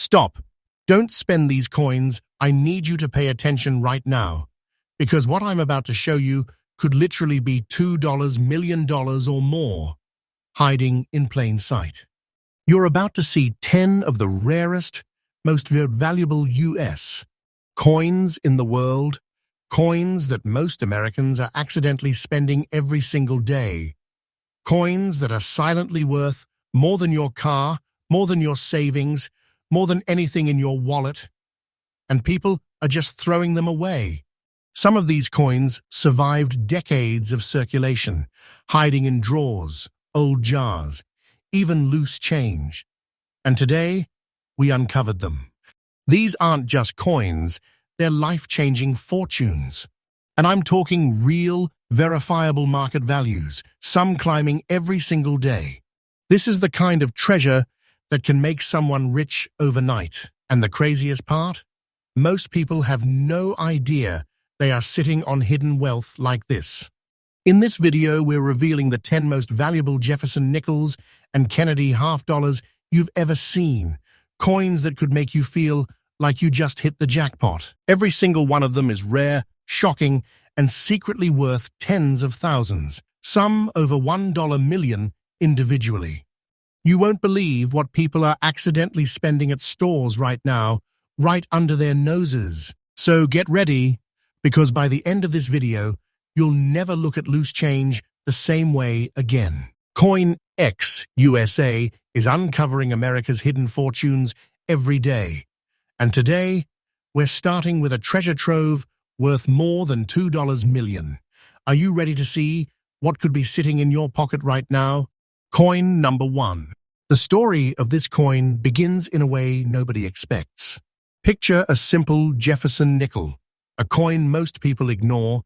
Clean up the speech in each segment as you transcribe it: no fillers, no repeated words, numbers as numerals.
Stop. Don't spend these coins. I need you to pay attention right now, because what I'm about to show you could literally be $2 million or more, hiding in plain sight. You're about to see 10 of the rarest, most valuable US coins in the world, coins that most Americans are accidentally spending every single day, coins that are silently worth more than your car, more than your savings, more than anything in your wallet, and people are just throwing them away. Some of these coins survived decades of circulation, hiding in drawers, old jars, even loose change. And today, we uncovered them. These aren't just coins, they're life-changing fortunes. And I'm talking real, verifiable market values, some climbing every single day. This is the kind of treasure that can make someone rich overnight. And the craziest part? Most people have no idea they are sitting on hidden wealth like this. In this video, we're revealing the 10 most valuable Jefferson Nickels and Kennedy half dollars you've ever seen. Coins that could make you feel like you just hit the jackpot. Every single one of them is rare, shocking, and secretly worth tens of thousands, some over $1 million individually. You won't believe what people are accidentally spending at stores right now, right under their noses. So get ready, because by the end of this video, you'll never look at loose change the same way again. CoinX USA is uncovering America's hidden fortunes every day. And today, we're starting with a treasure trove worth more than $2 million. Are you ready to see what could be sitting in your pocket right now? Coin number 1. The story of this coin begins in a way nobody expects. Picture a simple Jefferson nickel, a coin most people ignore,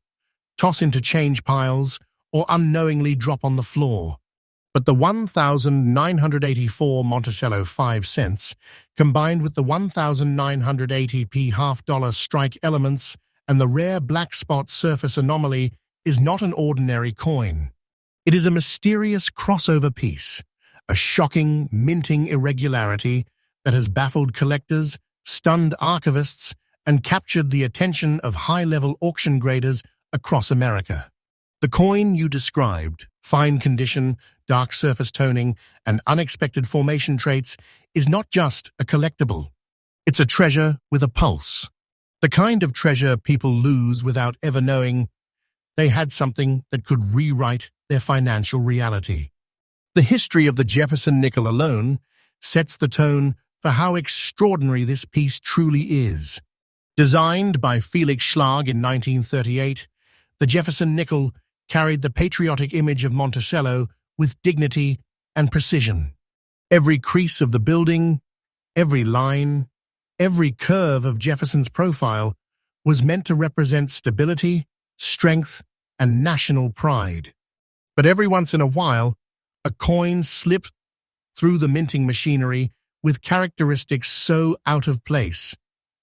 toss into change piles, or unknowingly drop on the floor. But the 1,984 Monticello 5 cents, combined with the 1,980p half-dollar strike elements and the rare black spot surface anomaly, is not an ordinary coin. It is a mysterious crossover piece, a shocking, minting irregularity that has baffled collectors, stunned archivists, and captured the attention of high-level auction graders across America. The coin you described, fine condition, dark surface toning, and unexpected formation traits, is not just a collectible. It's a treasure with a pulse. The kind of treasure people lose without ever knowing they had something that could rewrite their financial reality. The history of the Jefferson nickel alone sets the tone for how extraordinary this piece truly is. Designed by Felix Schlag in 1938, the Jefferson nickel carried the patriotic image of Monticello with dignity and precision. Every crease of the building, every line, every curve of Jefferson's profile was meant to represent stability, strength, and national pride. But every once in a while, a coin slipped through the minting machinery with characteristics so out of place,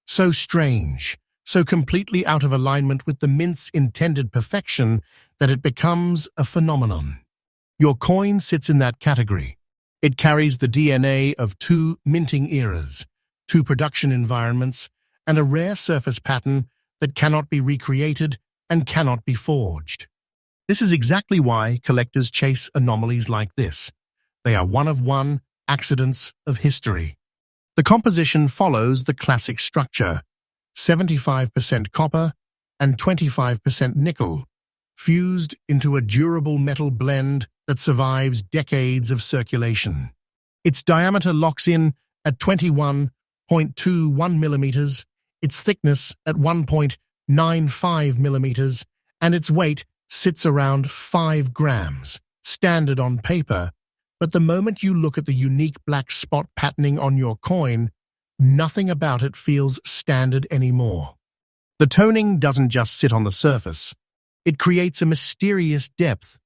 so strange, so completely out of alignment with the mint's intended perfection that it becomes a phenomenon. Your coin sits in that category. It carries the DNA of 2 minting eras, 2 production environments, and a rare surface pattern that cannot be recreated and cannot be forged. This is exactly why collectors chase anomalies like this. They are one-of-one accidents of history. The composition follows the classic structure: 75% copper and 25% nickel, fused into a durable metal blend that survives decades of circulation. Its diameter locks in at 21.21 millimeters, its thickness at 1.95 millimeters, and its weight sits around 5 grams, standard on paper. But the moment you look at the unique black spot patterning on your coin, nothing about it feels standard anymore. The toning doesn't just sit on the surface. It creates a mysterious depth,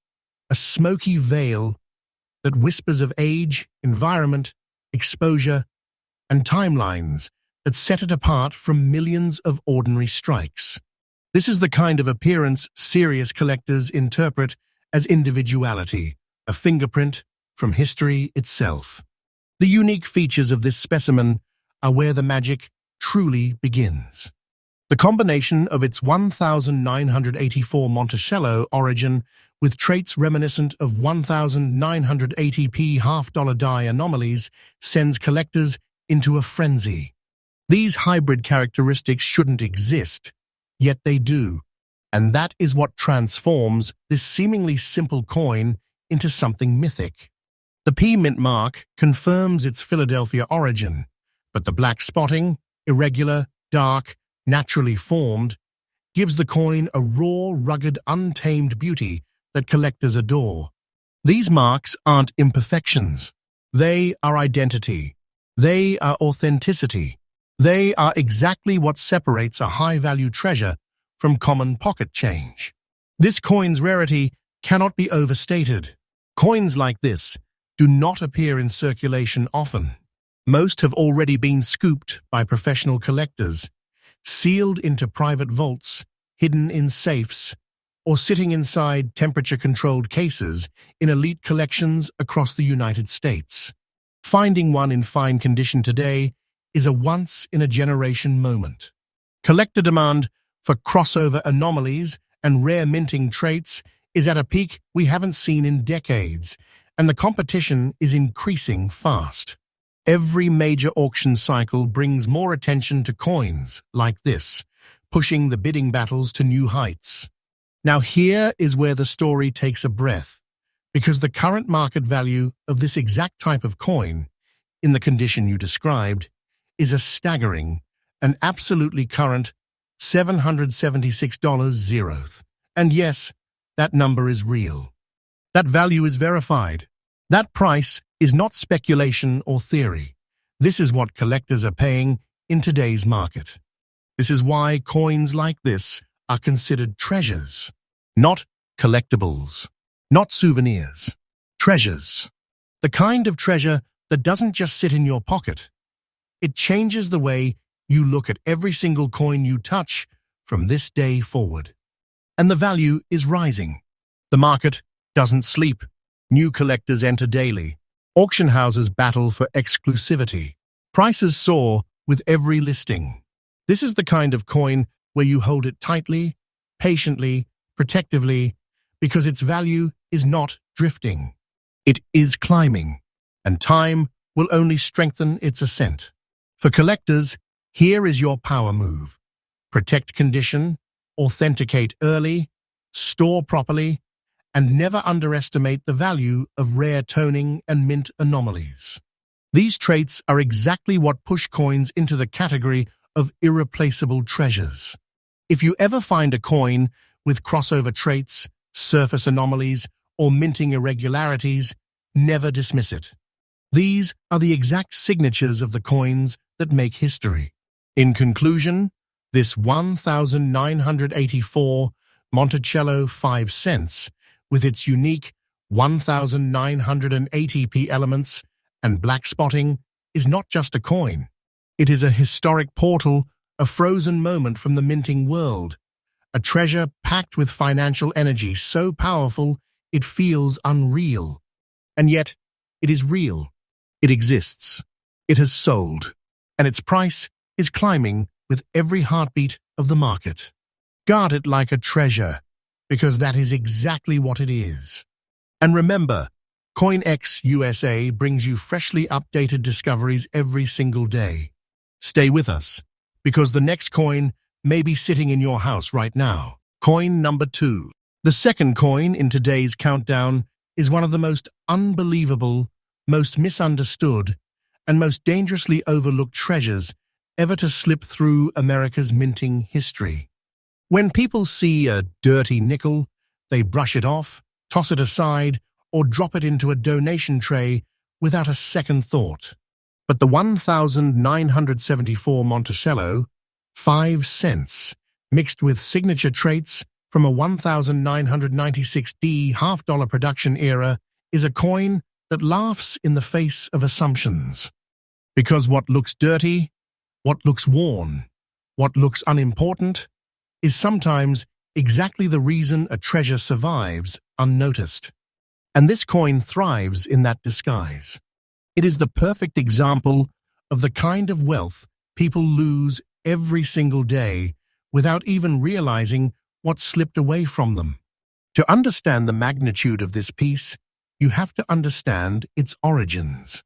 a smoky veil that whispers of age, environment, exposure, and timelines that set it apart from millions of ordinary strikes. This is the kind of appearance serious collectors interpret as individuality, a fingerprint from history itself. The unique features of this specimen are where the magic truly begins. The combination of its 1984 Monticello origin with traits reminiscent of 1980p half-dollar die anomalies sends collectors into a frenzy. These hybrid characteristics shouldn't exist, yet they do, and that is what transforms this seemingly simple coin into something mythic. The P mint mark confirms its Philadelphia origin, but the black spotting, irregular, dark, naturally formed, gives the coin a raw, rugged, untamed beauty that collectors adore. These marks aren't imperfections. They are identity. They are authenticity. They are exactly what separates a high-value treasure from common pocket change. This coin's rarity cannot be overstated. Coins like this do not appear in circulation often. Most have already been scooped by professional collectors, sealed into private vaults, hidden in safes, or sitting inside temperature-controlled cases in elite collections across the United States. Finding one in fine condition today is a once-in-a-generation moment. Collector demand for crossover anomalies and rare minting traits is at a peak we haven't seen in decades, and the competition is increasing fast. Every major auction cycle brings more attention to coins like this, pushing the bidding battles to new heights. Now here is where the story takes a breath, because the current market value of this exact type of coin, in the condition you described, is a staggering and absolutely current $776. And yes, that number is real. That value is verified. That price is not speculation or theory. This is what collectors are paying in today's market. This is why coins like this are considered treasures, not collectibles, not souvenirs, treasures. The kind of treasure that doesn't just sit in your pocket. It changes the way you look at every single coin you touch from this day forward. And the value is rising. The market doesn't sleep. New collectors enter daily. Auction houses battle for exclusivity. Prices soar with every listing. This is the kind of coin where you hold it tightly, patiently, protectively, because its value is not drifting. It is climbing, and time will only strengthen its ascent. For collectors, here is your power move. Protect condition, authenticate early, store properly, and never underestimate the value of rare toning and mint anomalies. These traits are exactly what push coins into the category of irreplaceable treasures. If you ever find a coin with crossover traits, surface anomalies, or minting irregularities, never dismiss it. These are the exact signatures of the coins that make history. In conclusion, this 1984 Monticello 5 cents, with its unique 1980p elements and black spotting, is not just a coin. It is a historic portal, a frozen moment from the minting world, a treasure packed with financial energy so powerful it feels unreal. And yet, it is real. It exists. It has sold. And its price is climbing with every heartbeat of the market. Guard it like a treasure, because that is exactly what it is. And remember, CoinX USA brings you freshly updated discoveries every single day. Stay with us, because the next coin may be sitting in your house right now. Coin number 2. The second coin in today's countdown is one of the most unbelievable, most misunderstood, and most dangerously overlooked treasures ever to slip through America's minting history. When people see a dirty nickel, they brush it off, toss it aside, or drop it into a donation tray without a second thought. But the 1974 Monticello, 5 cents, mixed with signature traits from a 1996D half-dollar production era, is a coin that laughs in the face of assumptions. Because what looks dirty, what looks worn, what looks unimportant, is sometimes exactly the reason a treasure survives unnoticed. And this coin thrives in that disguise. It is the perfect example of the kind of wealth people lose every single day without even realizing what slipped away from them. To understand the magnitude of this piece, you have to understand its origins.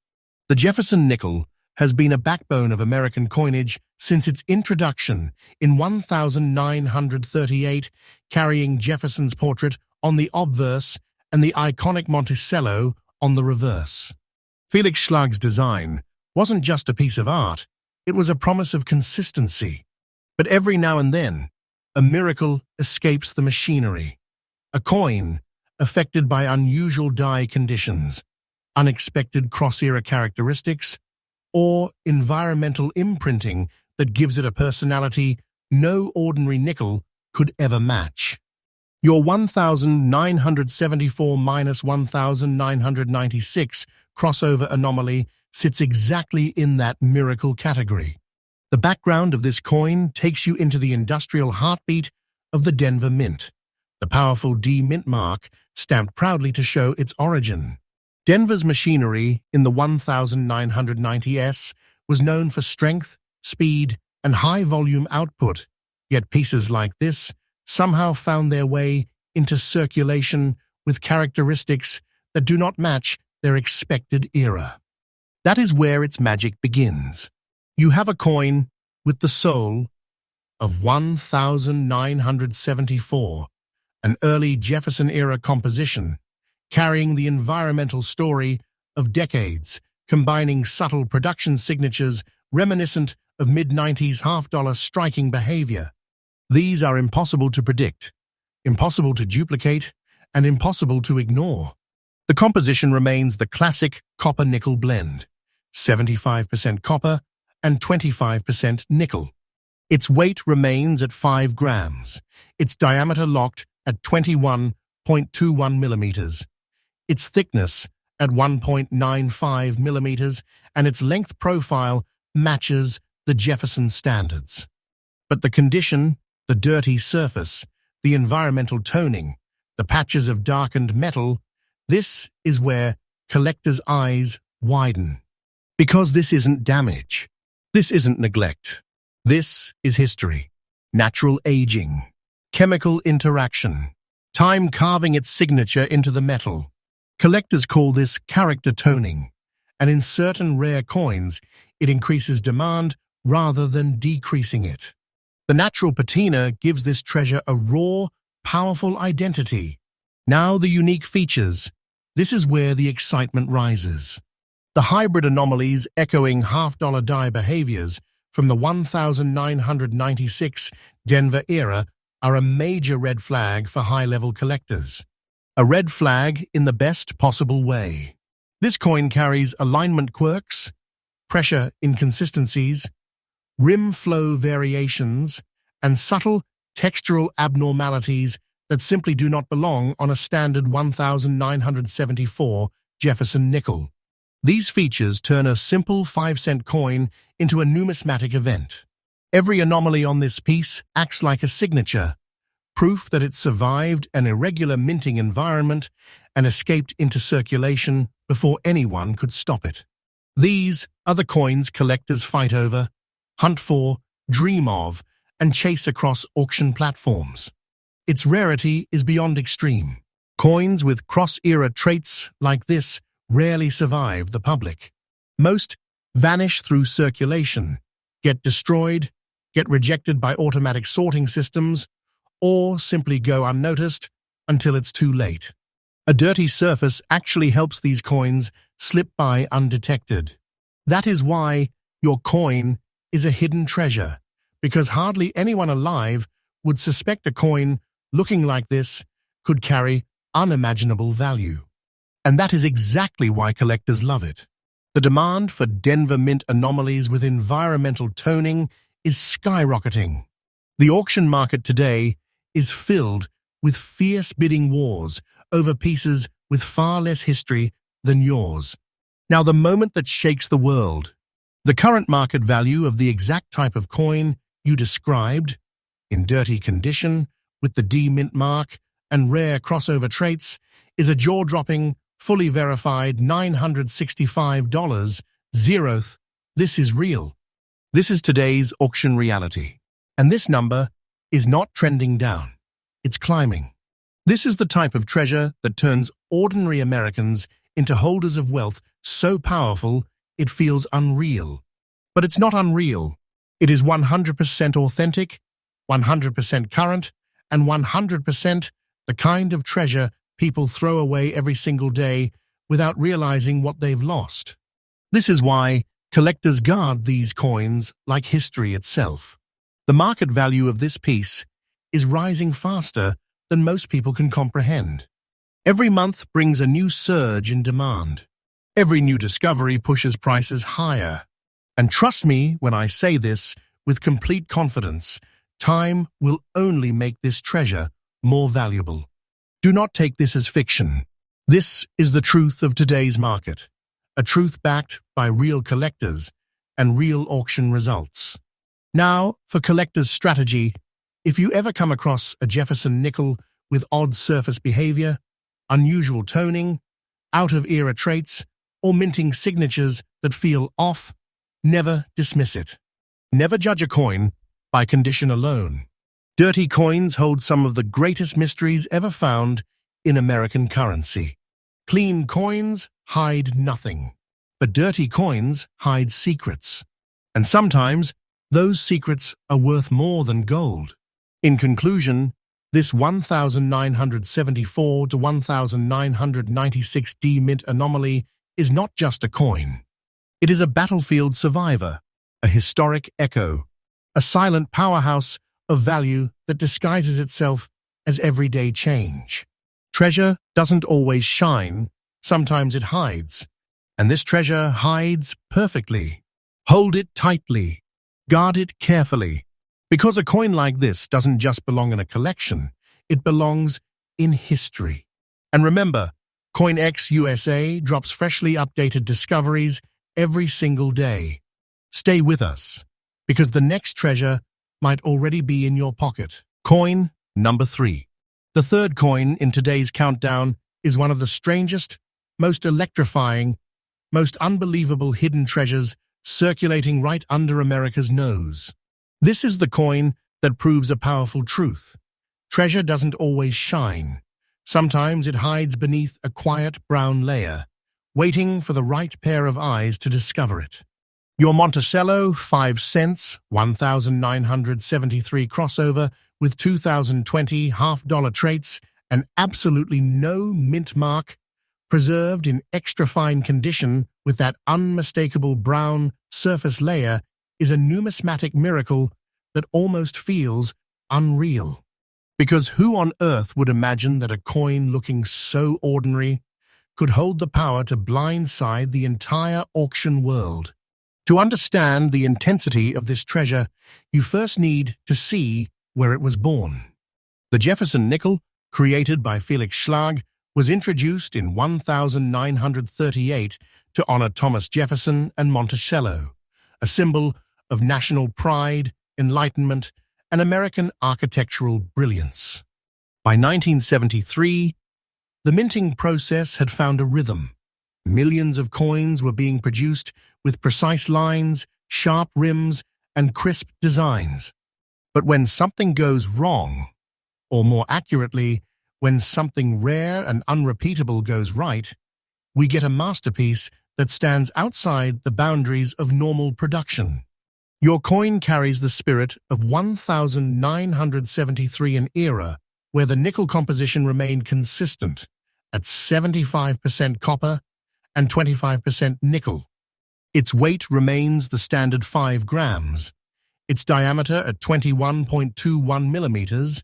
The Jefferson nickel has been a backbone of American coinage since its introduction in 1938, carrying Jefferson's portrait on the obverse and the iconic Monticello on the reverse. Felix Schlag's design wasn't just a piece of art, it was a promise of consistency. But every now and then, a miracle escapes the machinery. A coin affected by unusual die conditions, unexpected cross-era characteristics, or environmental imprinting that gives it a personality no ordinary nickel could ever match. Your 1974-1996 crossover anomaly sits exactly in that miracle category. The background of this coin takes you into the industrial heartbeat of the Denver Mint, the powerful D mint mark stamped proudly to show its origin. Denver's machinery in the 1990s was known for strength, speed, and high-volume output, yet pieces like this somehow found their way into circulation with characteristics that do not match their expected era. That is where its magic begins. You have a coin with the soul of 1974, an early Jefferson-era composition, carrying the environmental story of decades, combining subtle production signatures reminiscent of mid-90s half-dollar striking behavior. These are impossible to predict, impossible to duplicate, and impossible to ignore. The composition remains the classic copper-nickel blend, 75% copper and 25% nickel. Its weight remains at 5 grams, its diameter locked at 21.21 millimeters, its thickness at 1.95 millimeters, and its length profile matches the Jefferson standards. But the condition, the dirty surface, the environmental toning, the patches of darkened metal, this is where collectors' eyes widen. Because this isn't damage. This isn't neglect. This is history. Natural aging. Chemical interaction. Time carving its signature into the metal. Collectors call this character toning, and in certain rare coins, it increases demand rather than decreasing it. The natural patina gives this treasure a raw, powerful identity. Now the unique features. This is where the excitement rises. The hybrid anomalies echoing half-dollar die behaviors from the 1996 Denver era are a major red flag for high-level collectors. A red flag in the best possible way. This coin carries alignment quirks, pressure inconsistencies, rim flow variations, and subtle textural abnormalities that simply do not belong on a standard 1974 Jefferson nickel. These features turn a simple 5-cent coin into a numismatic event. Every anomaly on this piece acts like a signature, proof that it survived an irregular minting environment and escaped into circulation before anyone could stop it. These are the coins collectors fight over, hunt for, dream of, and chase across auction platforms. Its rarity is beyond extreme. Coins with cross-era traits like this rarely survive the public. Most vanish through circulation, get destroyed, get rejected by automatic sorting systems, or simply go unnoticed until it's too late. A dirty surface actually helps these coins slip by undetected. That is why your coin is a hidden treasure, because hardly anyone alive would suspect a coin looking like this could carry unimaginable value. And that is exactly why collectors love it. The demand for Denver Mint anomalies with environmental toning is skyrocketing. The auction market today is filled with fierce bidding wars over pieces with far less history than yours. Now, the moment that shakes the world. The current market value of the exact type of coin you described, in dirty condition, with the D mint mark and rare crossover traits, is a jaw-dropping, fully verified $965, 0th This is real. This is today's auction reality. And this number is not trending down. It's climbing. This is the type of treasure that turns ordinary Americans into holders of wealth so powerful it feels unreal. But it's not unreal. It is 100% authentic, 100% current, and 100% the kind of treasure people throw away every single day without realizing what they've lost. This is why collectors guard these coins like history itself. The market value of this piece is rising faster than most people can comprehend. Every month brings a new surge in demand. Every new discovery pushes prices higher. And trust me when I say this with complete confidence, time will only make this treasure more valuable. Do not take this as fiction. This is the truth of today's market, a truth backed by real collectors and real auction results. Now, for collectors' strategy, if you ever come across a Jefferson nickel with odd surface behavior, unusual toning, out-of-era traits, or minting signatures that feel off, never dismiss it. Never judge a coin by condition alone. Dirty coins hold some of the greatest mysteries ever found in American currency. Clean coins hide nothing, but dirty coins hide secrets. And sometimes, those secrets are worth more than gold. In conclusion, this 1974 to 1996 D mint anomaly is not just a coin. It is a battlefield survivor, a historic echo, a silent powerhouse of value that disguises itself as everyday change. Treasure doesn't always shine, sometimes it hides. And this treasure hides perfectly. Hold it tightly. Guard it carefully. Because a coin like this doesn't just belong in a collection, it belongs in history. And remember, CoinX USA drops freshly updated discoveries every single day. Stay with us, because the next treasure might already be in your pocket. Coin number 3. The third coin in today's countdown is one of the strangest, most electrifying, most unbelievable hidden treasures circulating right under America's nose. This is the coin that proves a powerful truth. Treasure doesn't always shine. Sometimes it hides beneath a quiet brown layer, waiting for the right pair of eyes to discover it. Your Monticello 5 cents 1973 crossover with 2020 half-dollar traits and absolutely no mint mark, preserved in extra-fine condition with that unmistakable brown surface layer, is a numismatic miracle that almost feels unreal. Because who on earth would imagine that a coin looking so ordinary could hold the power to blindside the entire auction world? To understand the intensity of this treasure, you first need to see where it was born. The Jefferson nickel, created by Felix Schlag, was introduced in 1938 to honor Thomas Jefferson and Monticello, a symbol of national pride, enlightenment, and American architectural brilliance. By 1973, the minting process had found a rhythm. Millions of coins were being produced with precise lines, sharp rims, and crisp designs. But when something goes wrong, or more accurately, when something rare and unrepeatable goes right, we get a masterpiece that stands outside the boundaries of normal production. Your coin carries the spirit of 1973, an era where the nickel composition remained consistent at 75% copper and 25% nickel. Its weight remains the standard 5 grams, its diameter at 21.21 millimeters,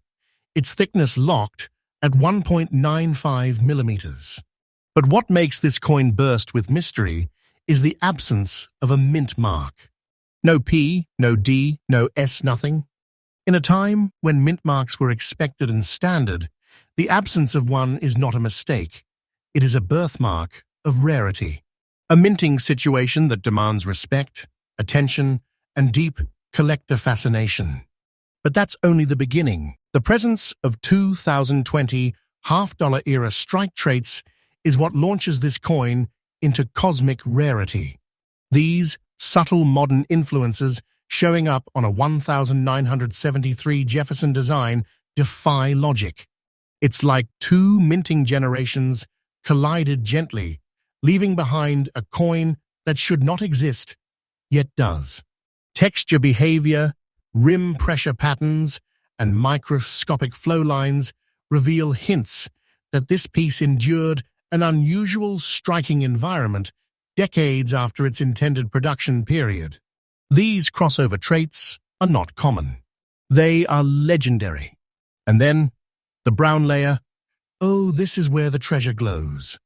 its thickness locked at 1.95 millimeters. But what makes this coin burst with mystery is the absence of a mint mark. No P, no D, no S, nothing. In a time when mint marks were expected and standard, the absence of one is not a mistake. It is a birthmark of rarity. A minting situation that demands respect, attention, and deep collector fascination. But that's only the beginning. The presence of 2020 half-dollar era strike traits is what launches this coin into cosmic rarity. These subtle modern influences showing up on a 1973 Jefferson design defy logic. It's like two minting generations collided gently, leaving behind a coin that should not exist, yet does. Texture behavior, rim pressure patterns, and microscopic flow lines reveal hints that this piece endured an unusual striking environment decades after its intended production period. These crossover traits are not common. They are legendary. And then, the brown layer, oh, this is where the treasure glows.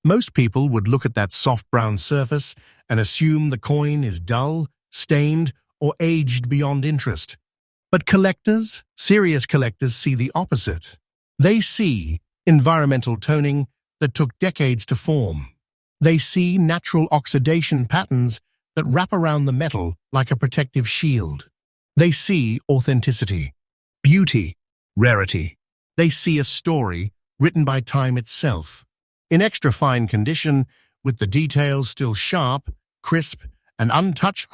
Most people would look at that soft brown surface and assume the coin is dull, stained, or aged beyond interest. But collectors, serious collectors, see the opposite. They see environmental toning that took decades to form. They see natural oxidation patterns that wrap around the metal like a protective shield. They see authenticity, beauty, rarity. They see a story written by time itself. In extra fine condition, with the details still sharp, crisp, and untouched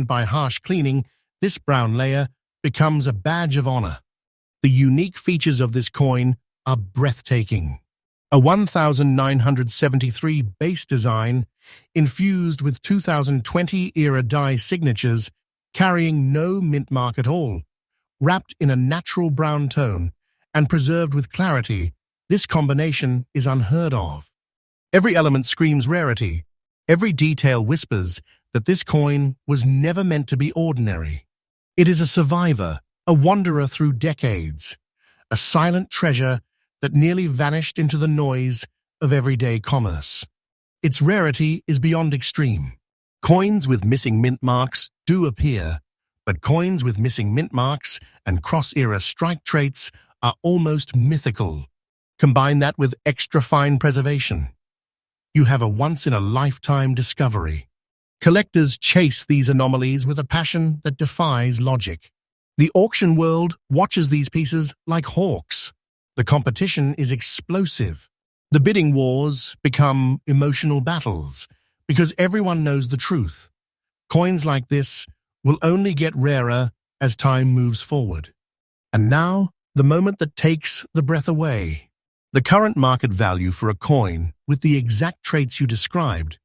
by harsh cleaning, this brown layer becomes a badge of honor. The unique features of this coin are breathtaking. A 1973 base design infused with 2020-era die signatures carrying no mint mark at all, wrapped in a natural brown tone and preserved with clarity. This combination is unheard of. Every element screams rarity. Every detail whispers that this coin was never meant to be ordinary. It is a survivor, a wanderer through decades, a silent treasure that nearly vanished into the noise of everyday commerce. Its rarity is beyond extreme. Coins with missing mint marks do appear, but coins with missing mint marks and cross-era strike traits are almost mythical. Combine that with extra-fine preservation. You have a once-in-a-lifetime discovery. Collectors chase these anomalies with a passion that defies logic. The auction world watches these pieces like hawks. The competition is explosive. The bidding wars become emotional battles because everyone knows the truth. Coins like this will only get rarer as time moves forward. And now, the moment that takes the breath away. The current market value for a coin with the exact traits you described,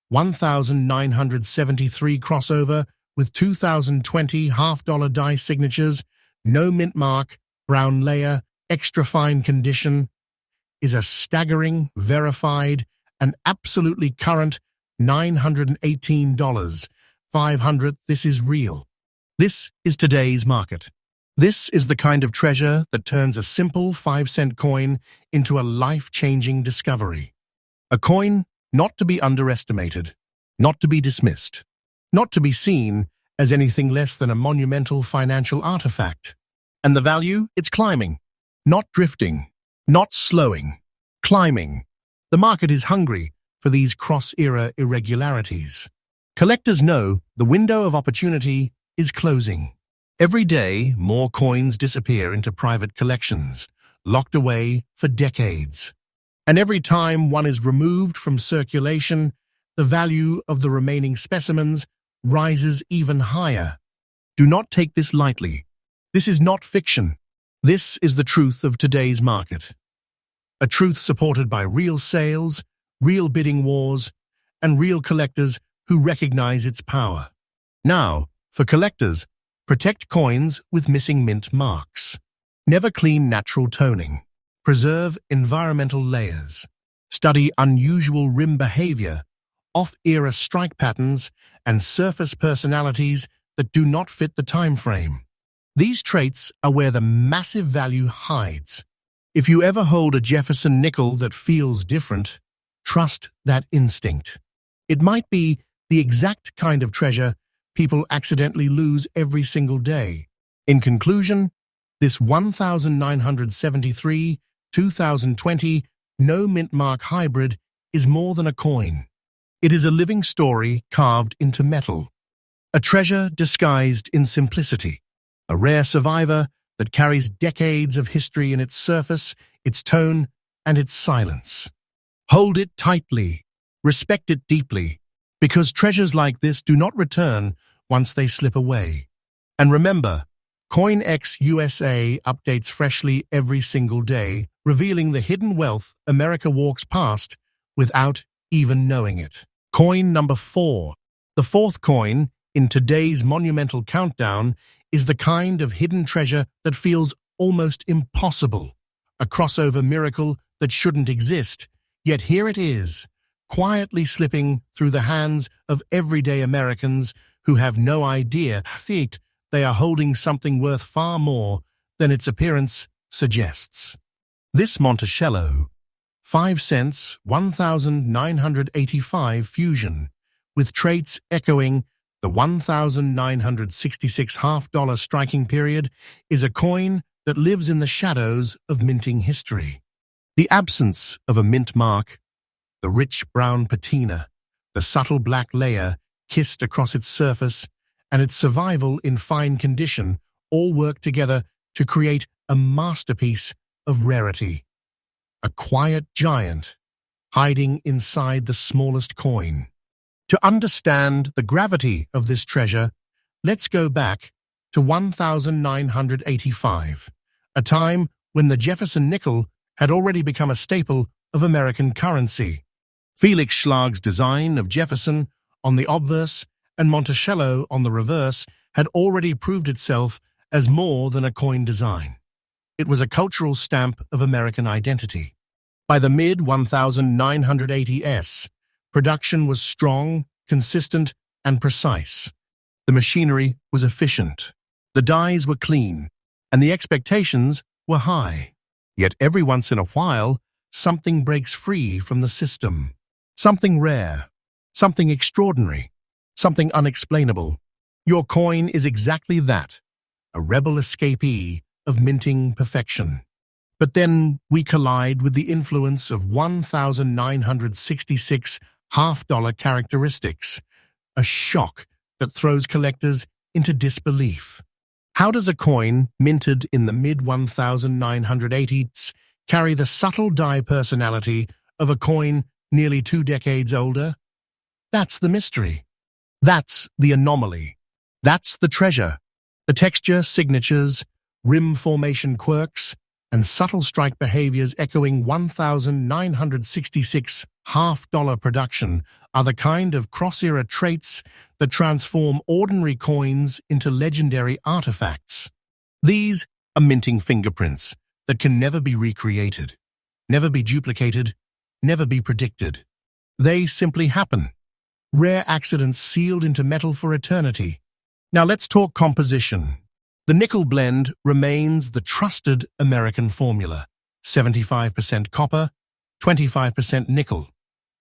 1973 crossover with 2020 half-dollar die signatures, no mint mark, brown layer, extra fine condition, is a staggering, verified, and absolutely current $918, $500. This is real. This is today's market. This is the kind of treasure that turns a simple 5-cent coin into a life-changing discovery. A coin not to be underestimated, not to be dismissed, not to be seen as anything less than a monumental financial artifact. And the value? It's climbing. Not drifting, not slowing, climbing. The market is hungry for these cross-era irregularities. Collectors know the window of opportunity is closing. Every day, more coins disappear into private collections, locked away for decades. And every time one is removed from circulation, the value of the remaining specimens rises even higher. Do not take this lightly. This is not fiction. This is the truth of today's market. A truth supported by real sales, real bidding wars, and real collectors who recognize its power. Now, for collectors, protect coins with missing mint marks. Never clean natural toning. Preserve environmental layers. Study unusual rim behavior, off-era strike patterns, and surface personalities that do not fit the time frame. These traits are where the massive value hides. If you ever hold a Jefferson nickel that feels different, trust that instinct. It might be the exact kind of treasure people accidentally lose every single day. In conclusion, this 1973 2020 no mint mark hybrid is more than a coin. It is a living story carved into metal, a treasure disguised in simplicity, a rare survivor that carries decades of history in its surface, its tone, and its silence. Hold it tightly, respect it deeply, Because treasures like this do not return once they slip away. And remember, CoinX USA updates freshly every single day, revealing the hidden wealth America walks past without even knowing it. Coin number 4. The fourth coin in today's monumental countdown is the kind of hidden treasure that feels almost impossible. A crossover miracle that shouldn't exist, yet here it is, quietly slipping through the hands of everyday Americans who have no idea that they are holding something worth far more than its appearance suggests. This Monticello, 5 cents, 1985 fusion, with traits echoing the 1966 half-dollar striking period, is a coin that lives in the shadows of minting history. The absence of a mint mark, the rich brown patina, the subtle black layer kissed across its surface, and its survival in fine condition all work together to create a masterpiece of rarity. A quiet giant hiding inside the smallest coin. To understand the gravity of this treasure, let's go back to 1985, a time when the Jefferson nickel had already become a staple of American currency. Felix Schlag's design of Jefferson on the obverse and Monticello on the reverse had already proved itself as more than a coin design. It was a cultural stamp of American identity. By the mid-1980s, production was strong, consistent, and precise. The machinery was efficient. The dies were clean, and the expectations were high. Yet every once in a while, something breaks free from the system. Something rare, something extraordinary, something unexplainable. Your coin is exactly that, a rebel escapee of minting perfection. But then we collide with the influence of 1966 half-dollar characteristics, a shock that throws collectors into disbelief. How does a coin minted in the mid-1980s carry the subtle die personality of a coin nearly 2 decades older? That's the mystery. That's the anomaly. That's the treasure. The texture, signatures, rim formation quirks, and subtle strike behaviors echoing 1966 half-dollar production are the kind of cross-era traits that transform ordinary coins into legendary artifacts. These are minting fingerprints that can never be recreated, never be duplicated, never be predicted. They simply happen. Rare accidents sealed into metal for eternity. Now let's talk composition. The nickel blend remains the trusted American formula: 75% copper, 25% nickel.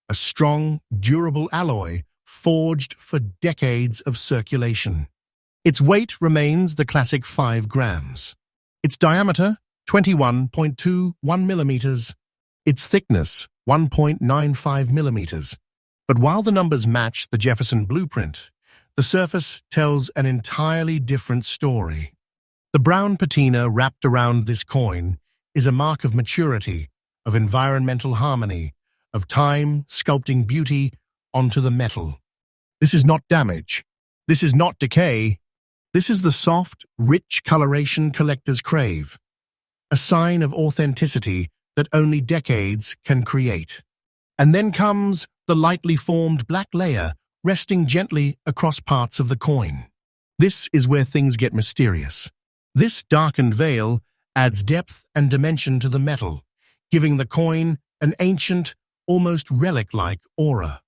A strong, durable alloy forged for decades of circulation. Its weight remains the classic 5 grams. Its diameter, 21.21 millimeters. Its thickness, 1.95 millimeters. But while the numbers match the Jefferson blueprint, the surface tells an entirely different story. The brown patina wrapped around this coin is a mark of maturity, of environmental harmony, of time sculpting beauty onto the metal. This is not damage. This is not decay. This is the soft, rich coloration collectors crave, a sign of authenticity that only decades can create. And then comes the lightly formed black layer resting gently across parts of the coin. This is where things get mysterious. This darkened veil adds depth and dimension to the metal, giving the coin an ancient, almost relic-like aura.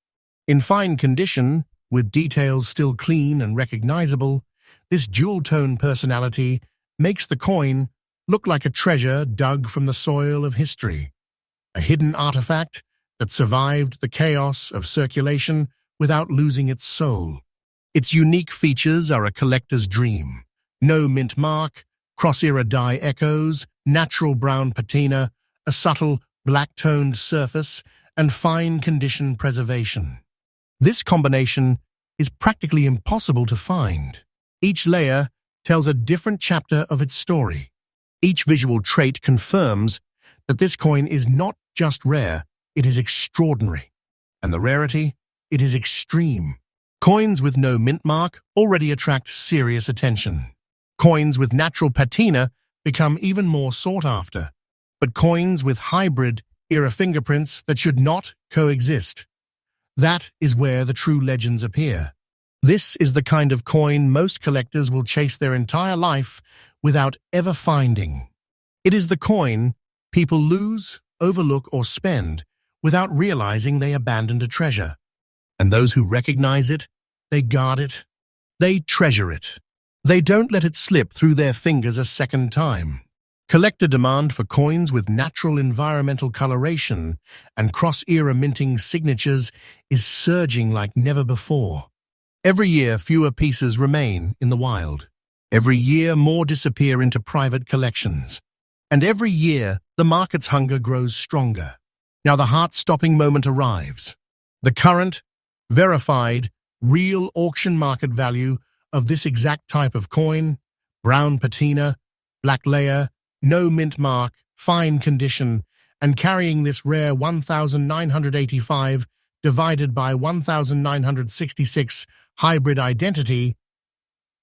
In fine condition, with details still clean and recognizable, this dual-tone personality makes the coin look like a treasure dug from the soil of history, a hidden artifact that survived the chaos of circulation without losing its soul. Its unique features are a collector's dream. No mint mark, cross-era die echoes, natural brown patina, a subtle black-toned surface, and fine condition preservation. This combination is practically impossible to find. Each layer tells a different chapter of its story. Each visual trait confirms that this coin is not just rare, it is extraordinary. And the rarity It is extreme. Coins with no mint mark already attract serious attention. Coins with natural patina become even more sought after. But coins with hybrid era fingerprints that should not coexist. That is where the true legends appear. This is the kind of coin most collectors will chase their entire life without ever finding. It is the coin people lose, overlook, or spend without realizing they abandoned a treasure. And those who recognize it, they guard it, they treasure it. They don't let it slip through their fingers a second time. Collector demand for coins with natural environmental coloration and cross-era minting signatures is surging like never before. Every year, fewer pieces remain in the wild. Every year, more disappear into private collections. And every year, the market's hunger grows stronger. Now the heart-stopping moment arrives. The current, verified, real auction market value of this exact type of coin, brown patina, black layer, no mint mark, fine condition, and carrying this rare 1,985 divided by 1,966 hybrid identity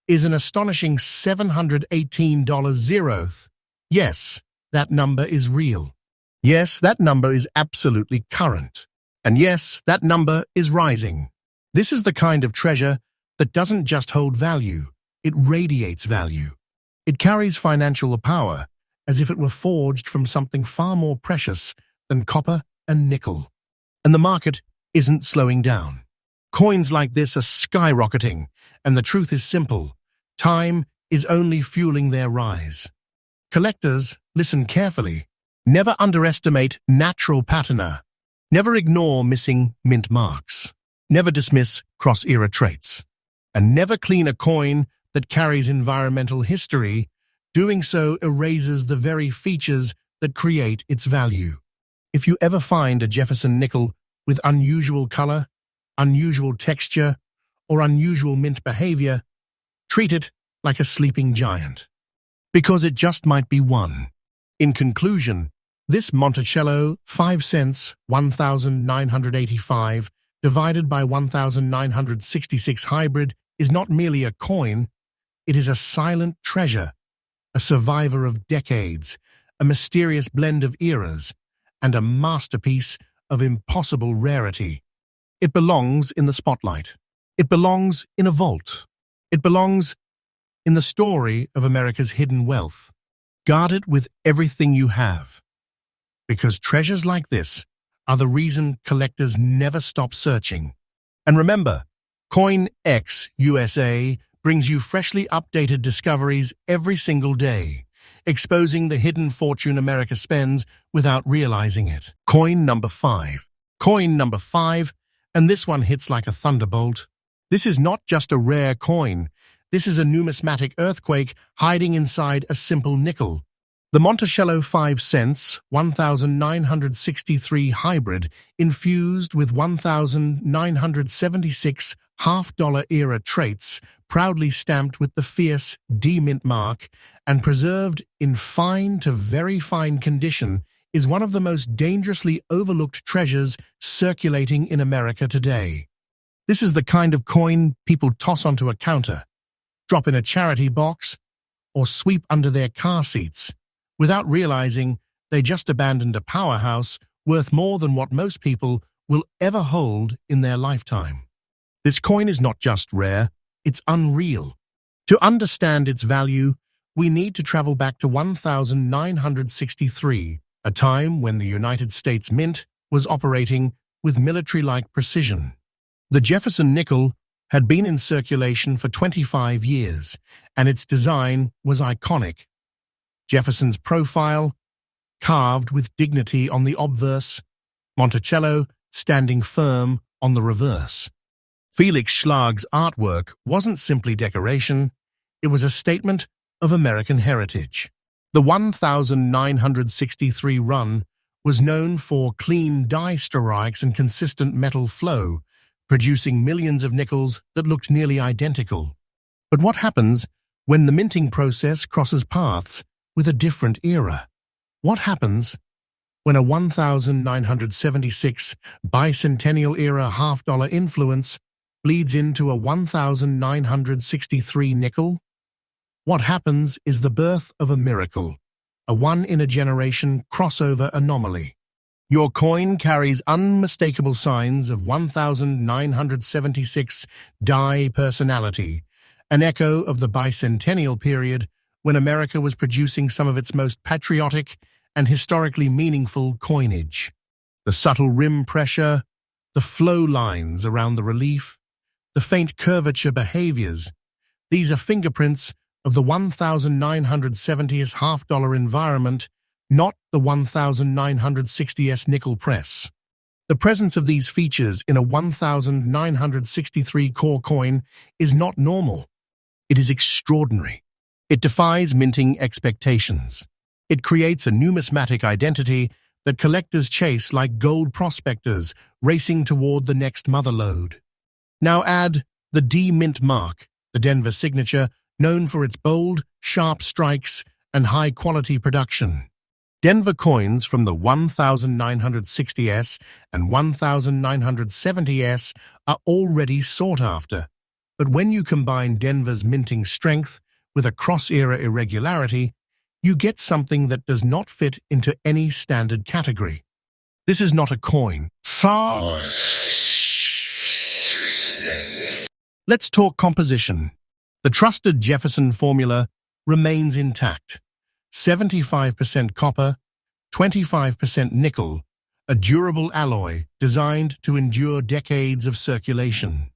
is an astonishing $718. Yes, that number is real. Yes, that number is absolutely current. And yes, that number is rising. This is the kind of treasure that doesn't just hold value, it radiates value. It carries financial power as if it were forged from something far more precious than copper and nickel. And the market isn't slowing down. Coins like this are skyrocketing, and the truth is simple. Time is only fueling their rise. Collectors, listen carefully. Never underestimate natural patina. Never ignore missing mint marks. Never dismiss cross-era traits. And never clean a coin that carries environmental history. Doing so erases the very features that create its value. If you ever find a Jefferson nickel with unusual color, unusual texture, or unusual mint behavior, treat it like a sleeping giant. Because it just might be one. In conclusion, this Monticello 5 cents 1,985 divided by 1,966 hybrid is not merely a coin, it is a silent treasure, a survivor of decades, a mysterious blend of eras, and a masterpiece of impossible rarity. It belongs in the spotlight. It belongs in a vault. It belongs in the story of America's hidden wealth. Guard it with everything you have. Because treasures like this are the reason collectors never stop searching. And remember, CoinX USA brings you freshly updated discoveries every single day, exposing the hidden fortune America spends without realizing it. Coin number 5. Coin number 5, and this one hits like a thunderbolt. This is not just a rare coin. This is a numismatic earthquake hiding inside a simple nickel. The Monticello 5 cents 1,963 hybrid infused with 1,976 half-dollar era traits, proudly stamped with the fierce D mint mark and preserved in fine to very fine condition, is one of the most dangerously overlooked treasures circulating in America today. This is the kind of coin people toss onto a counter, drop in a charity box, or sweep under their car seats, without realizing they just abandoned a powerhouse worth more than what most people will ever hold in their lifetime. This coin is not just rare, it's unreal. To understand its value, we need to travel back to 1963, a time when the United States Mint was operating with military-like precision. The Jefferson nickel had been in circulation for 25 years, and its design was iconic. Jefferson's profile, carved with dignity on the obverse, Monticello standing firm on the reverse. Felix Schlag's artwork wasn't simply decoration, it was a statement of American heritage. The 1963 run was known for clean die strikes and consistent metal flow, producing millions of nickels that looked nearly identical. But what happens when the minting process crosses paths with a different era? What happens when a 1976 bicentennial-era half-dollar influence bleeds into a 1963 nickel? What happens is the birth of a miracle, a one-in-a-generation crossover anomaly. Your coin carries unmistakable signs of 1976 die personality, an echo of the bicentennial period when America was producing some of its most patriotic and historically meaningful coinage. The subtle rim pressure, the flow lines around the relief, the faint curvature behaviors, these are fingerprints of the 1970s half-dollar environment, not the 1960s nickel press. The presence of these features in a 1963 core coin is not normal. It is extraordinary. It defies minting expectations. It creates a numismatic identity that collectors chase like gold prospectors racing toward the next motherlode. Now add the D-mint mark, the Denver signature, known for its bold, sharp strikes and high-quality production. Denver coins from the 1960s and 1970s are already sought after, but when you combine Denver's minting strength with a cross-era irregularity, you get something that does not fit into any standard category. This is not a coin. Let's talk composition. The trusted Jefferson formula remains intact. 75% copper, 25% nickel, a durable alloy designed to endure decades of circulation.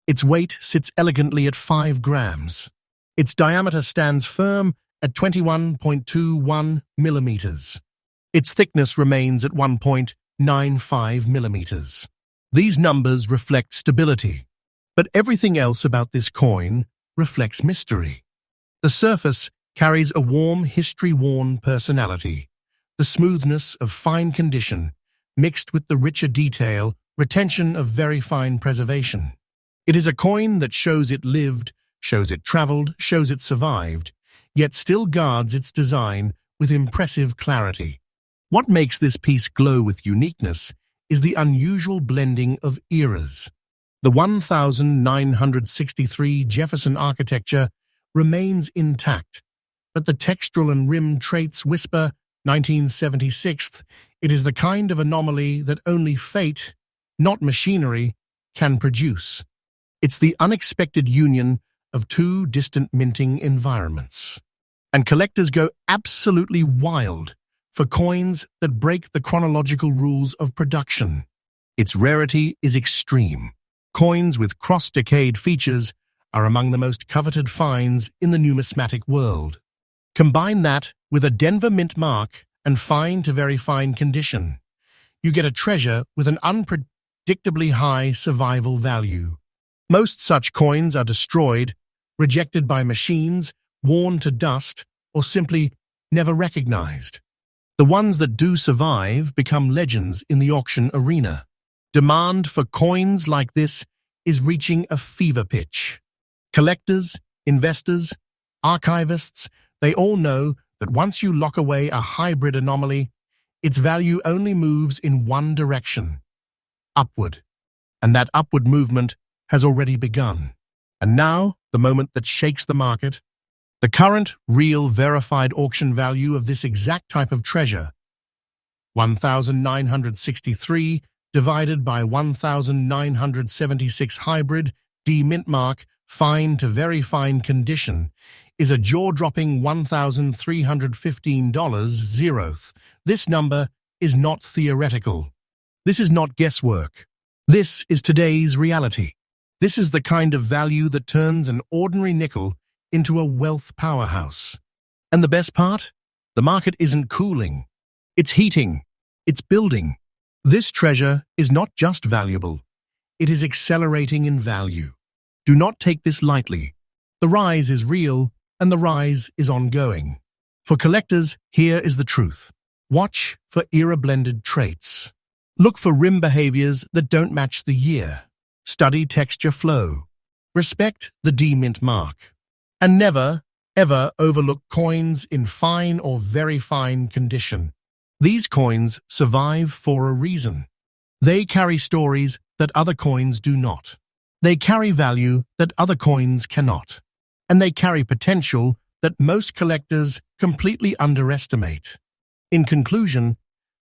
Its weight sits elegantly at 5 grams. Its diameter stands firm at 21.21 millimeters. Its thickness remains at 1.95 millimeters. These numbers reflect stability, but everything else about this coin reflects mystery. The surface carries a warm, history-worn personality, the smoothness of fine condition mixed with the richer detail, retention of very fine preservation. It is a coin that shows it lived, shows it traveled, shows it survived, yet still guards its design with impressive clarity. What makes this piece glow with uniqueness is the unusual blending of eras. The 1963 Jefferson architecture remains intact, but the textural and rim traits whisper 1976th. It is the kind of anomaly that only fate, not machinery, can produce. It's the unexpected union of two distant minting environments. And collectors go absolutely wild for coins that break the chronological rules of production. Its rarity is extreme. Coins with cross-decade features are among the most coveted finds in the numismatic world. Combine that with a Denver mint mark and fine to very fine condition. You get a treasure with an unpredictably high survival value. Most such coins are destroyed, rejected by machines, worn to dust, or simply never recognized. The ones that do survive become legends in the auction arena. Demand for coins like this is reaching a fever pitch. Collectors, investors, archivists, they all know that once you lock away a hybrid anomaly, its value only moves in one direction, upward. And that upward movement has already begun. And now, the moment that shakes the market, the current, real, verified auction value of this exact type of treasure, 1,963 divided by 1,976 hybrid, D-mint mark, fine to very fine condition, is a jaw-dropping $1,315 zeroth. This number is not theoretical. This is not guesswork. This is today's reality. This is the kind of value that turns an ordinary nickel into a wealth powerhouse. And the best part? The market isn't cooling. It's heating. It's building. This treasure is not just valuable. It is accelerating in value. Do not take this lightly. The rise is real, and the rise is ongoing. For collectors, here is the truth. Watch for era-blended traits. Look for rim behaviors that don't match the year. Study texture flow. Respect the D-mint mark. And never, ever overlook coins in fine or very fine condition. These coins survive for a reason. They carry stories that other coins do not. They carry value that other coins cannot. And they carry potential that most collectors completely underestimate. In conclusion,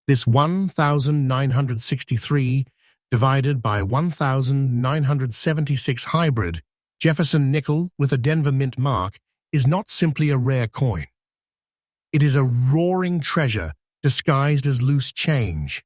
this 1,963 divided by 1,976 hybrid Jefferson nickel with a Denver Mint mark is not simply a rare coin. It is a roaring treasure disguised as loose change.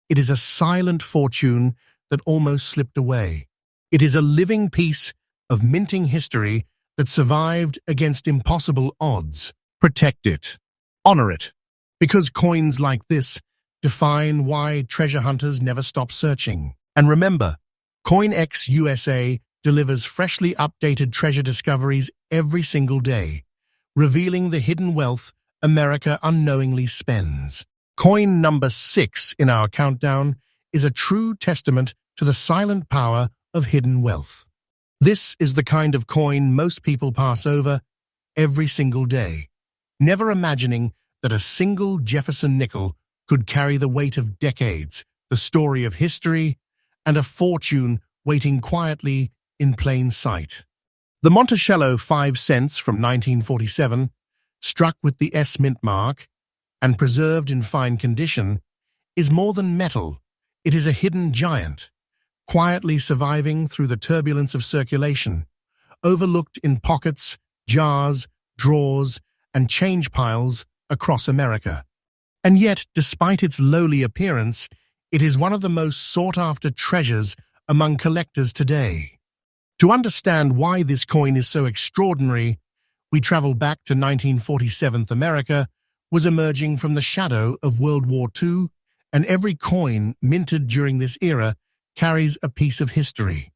It is a silent fortune that almost slipped away. It is a living piece of minting history that survived against impossible odds. Protect it. Honor it. Because coins like this define why treasure hunters never stop searching. And remember, CoinX USA delivers freshly updated treasure discoveries every single day, revealing the hidden wealth America unknowingly spends. Coin number 6 in our countdown is a true testament to the silent power of hidden wealth. This is the kind of coin most people pass over every single day, never imagining that a single Jefferson nickel could carry the weight of decades, the story of history, and a fortune waiting quietly in plain sight. The Monticello 5 cents from 1947, struck with the S mint mark and preserved in fine condition, is more than metal. It is a hidden giant, quietly surviving through the turbulence of circulation, overlooked in pockets, jars, drawers, and change piles across America. And yet, despite its lowly appearance, it is one of the most sought-after treasures among collectors today. To understand why this coin is so extraordinary, we travel back to 1947. America was emerging from the shadow of World War II, and every coin minted during this era carries a piece of history.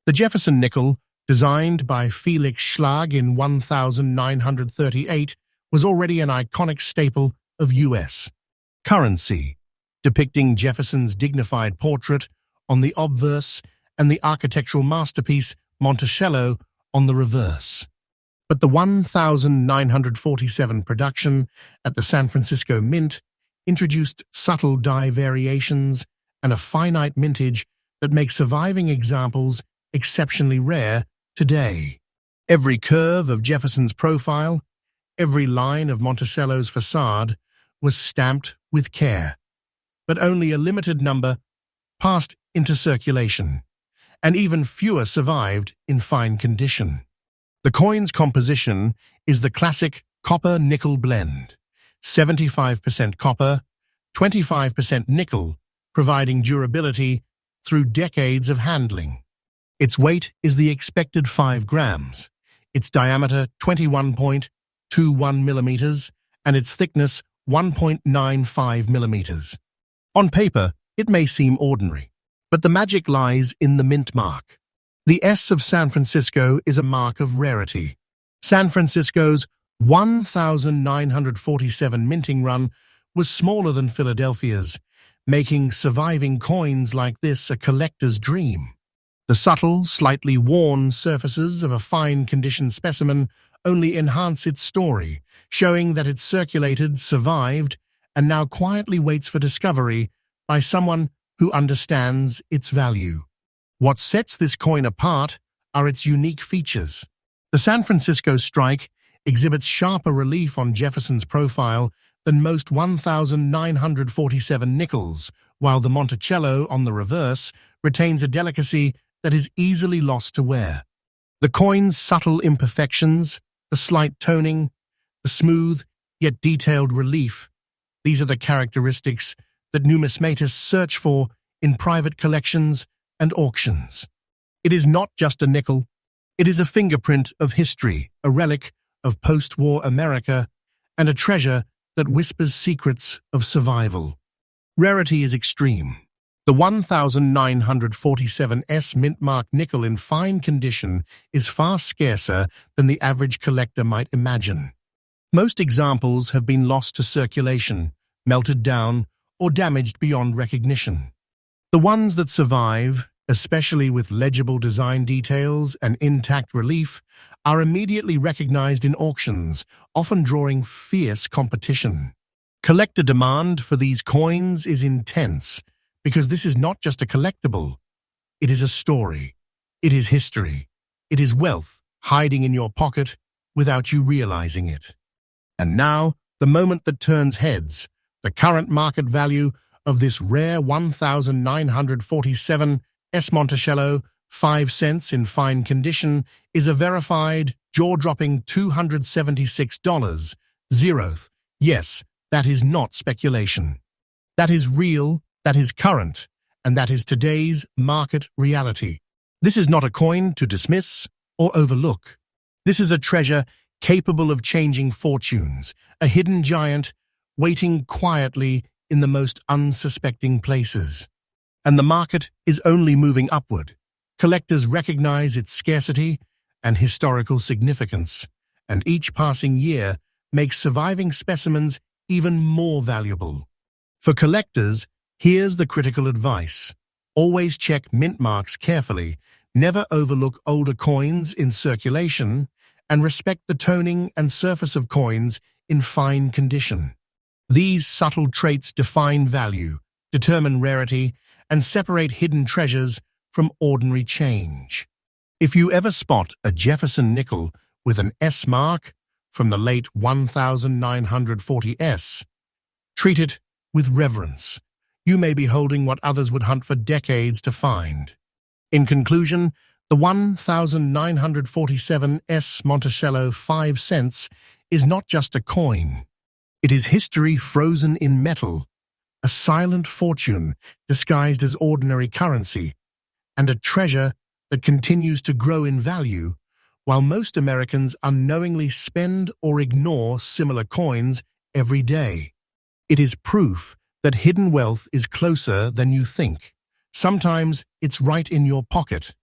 The Jefferson nickel, designed by Felix Schlag in 1938, was already an iconic staple of U.S. currency, depicting Jefferson's dignified portrait on the obverse and the architectural masterpiece Monticello on the reverse. But the 1947 production at the San Francisco Mint introduced subtle die variations and a finite mintage that makes surviving examples exceptionally rare today. Every curve of Jefferson's profile, every line of Monticello's facade was stamped with care, but only a limited number passed into circulation, and even fewer survived in fine condition. The coin's composition is the classic copper-nickel blend, 75% copper, 25% nickel, providing durability through decades of handling. Its weight is the expected 5 grams, its diameter 21.21 millimeters, and its thickness 1.95 millimeters. On paper, it may seem ordinary, but the magic lies in the mint mark. The S of San Francisco is a mark of rarity. San Francisco's 1947 minting run was smaller than Philadelphia's, making surviving coins like this a collector's dream. The subtle, slightly worn surfaces of a fine-conditioned specimen only enhance its story, showing that it circulated, survived, and now quietly waits for discovery by someone who understands its value. What sets this coin apart are its unique features. The San Francisco strike exhibits sharper relief on Jefferson's profile than most 1947 nickels, while the Monticello, on the reverse, retains a delicacy that is easily lost to wear. The coin's subtle imperfections, the slight toning, the smooth yet detailed relief, these are the characteristics that numismatists search for in private collections and auctions. It is not just a nickel, it is a fingerprint of history, a relic of post-war America, and a treasure that whispers secrets of survival. Rarity is extreme. The 1947 S mint mark nickel in fine condition is far scarcer than the average collector might imagine. Most examples have been lost to circulation, melted down, or damaged beyond recognition. The ones that survive, especially with legible design details and intact relief, are immediately recognized in auctions, often drawing fierce competition. Collector demand for these coins is intense because this is not just a collectible. It is a story. It is history. It is wealth hiding in your pocket without you realizing it. And now, the moment that turns heads, the current market value of this rare 1,947 Monticello 5 cents in fine condition is a verified, jaw-dropping $276. Zeroth. Yes, that is not speculation. That is real, that is current, and that is today's market reality. This is not a coin to dismiss or overlook. This is a treasure capable of changing fortunes, a hidden giant waiting quietly in the most unsuspecting places. And the market is only moving upward. Collectors recognize its scarcity and historical significance, and each passing year makes surviving specimens even more valuable. For collectors, here's the critical advice. Always check mint marks carefully, never overlook older coins in circulation, and respect the toning and surface of coins in fine condition. These subtle traits define value, determine rarity, and separate hidden treasures from ordinary change. If you ever spot a Jefferson nickel with an S mark from the late 1940s, treat it with reverence. You may be holding what others would hunt for decades to find. In conclusion, the 1947 Monticello 5 cents is not just a coin. It is history frozen in metal, a silent fortune disguised as ordinary currency, and a treasure that continues to grow in value, while most Americans unknowingly spend or ignore similar coins every day. It is proof that hidden wealth is closer than you think. Sometimes it's right in your pocket.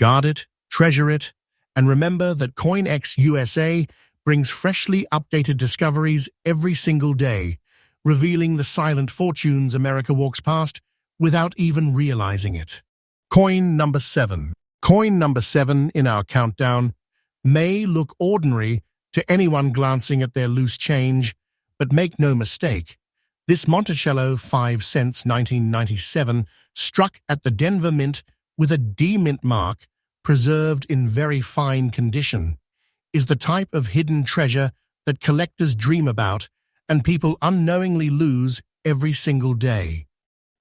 Guard it, treasure it, and remember that CoinX USA brings freshly updated discoveries every single day, revealing the silent fortunes America walks past without even realizing it. Coin number 7. Coin number 7 in our countdown may look ordinary to anyone glancing at their loose change, but make no mistake, this Monticello 5 cents 1997 struck at the Denver Mint with a D-mint mark, preserved in very fine condition, is the type of hidden treasure that collectors dream about and people unknowingly lose every single day.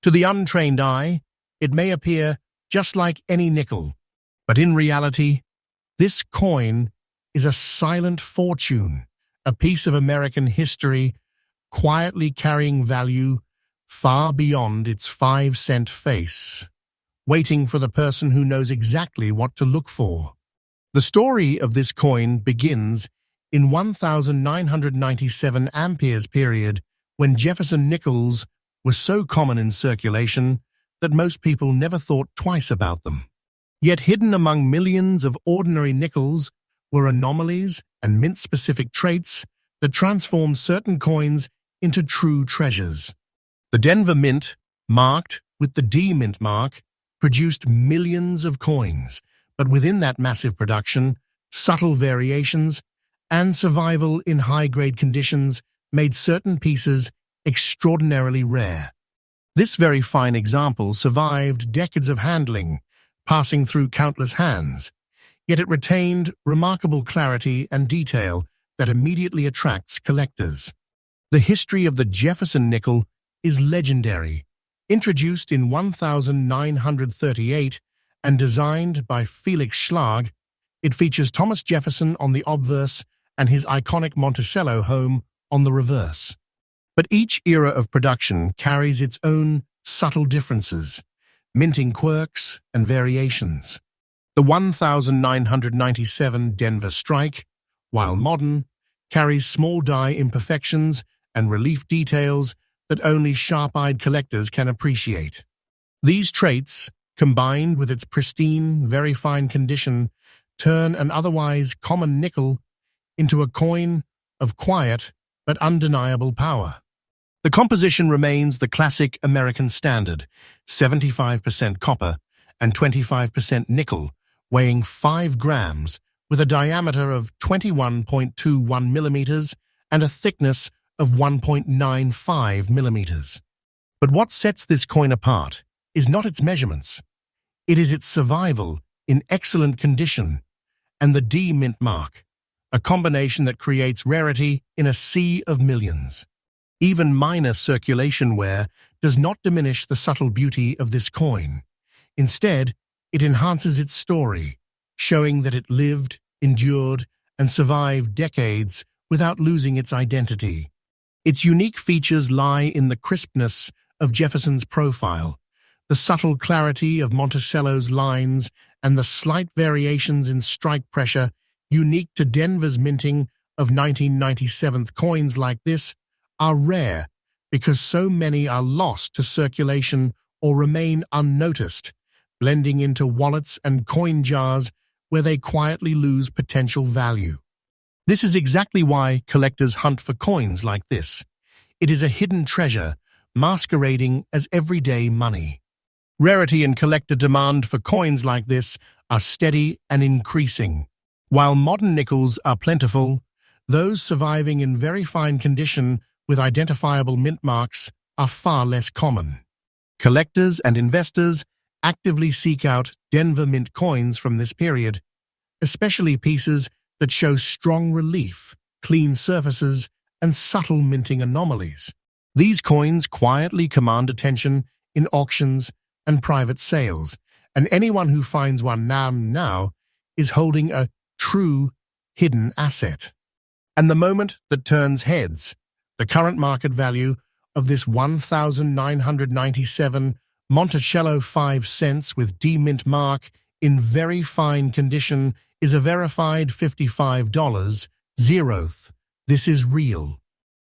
To the untrained eye, it may appear just like any nickel, but in reality, this coin is a silent fortune, a piece of American history quietly carrying value far beyond its 5-cent face, waiting for the person who knows exactly what to look for. The story of this coin begins in 1997 amperes period, when Jefferson Nickels was so common in circulation that most people never thought twice about them. Yet hidden among millions of ordinary nickels were anomalies and mint-specific traits that transformed certain coins into true treasures. The Denver Mint, marked with the D-mint mark, produced millions of coins, but within that massive production, subtle variations and survival in high-grade conditions made certain pieces extraordinarily rare. This very fine example survived decades of handling, passing through countless hands, yet it retained remarkable clarity and detail that immediately attracts collectors. The history of the Jefferson nickel is legendary. Introduced in 1938 and designed by Felix Schlag, it features Thomas Jefferson on the obverse and his iconic Monticello home on the reverse. But each era of production carries its own subtle differences, minting quirks and variations. The 1997 Denver Strike, while modern, carries small die imperfections and relief details that only sharp-eyed collectors can appreciate. These traits, combined with its pristine, very fine condition, turn an otherwise common nickel into a coin of quiet but undeniable power. The composition remains the classic American standard, 75% copper and 25% nickel, weighing 5 grams, with a diameter of 21.21 millimeters and a thickness of 1.95 millimeters. But what sets this coin apart is not its measurements. It is its survival in excellent condition and the D mint mark, a combination that creates rarity in a sea of millions. Even minor circulation wear does not diminish the subtle beauty of this coin. Instead, it enhances its story, showing that it lived, endured, and survived decades without losing its identity. Its unique features lie in the crispness of Jefferson's profile, the subtle clarity of Monticello's lines, and the slight variations in strike pressure unique to Denver's minting of 1997. Coins like this are rare because so many are lost to circulation or remain unnoticed, blending into wallets and coin jars where they quietly lose potential value. This is exactly why collectors hunt for coins like this. It is a hidden treasure masquerading as everyday money. Rarity and collector demand for coins like this are steady and increasing. While modern nickels are plentiful, those surviving in very fine condition with identifiable mint marks are far less common. Collectors and investors actively seek out Denver mint coins from this period, especially pieces that show strong relief, clean surfaces, and subtle minting anomalies. These coins quietly command attention in auctions and private sales, and anyone who finds one now is holding a true hidden asset. And the moment that turns heads, the current market value of this 1,997 Monticello 5 cents with D-mint mark in very fine condition is a verified $55. Zeroth. This is real.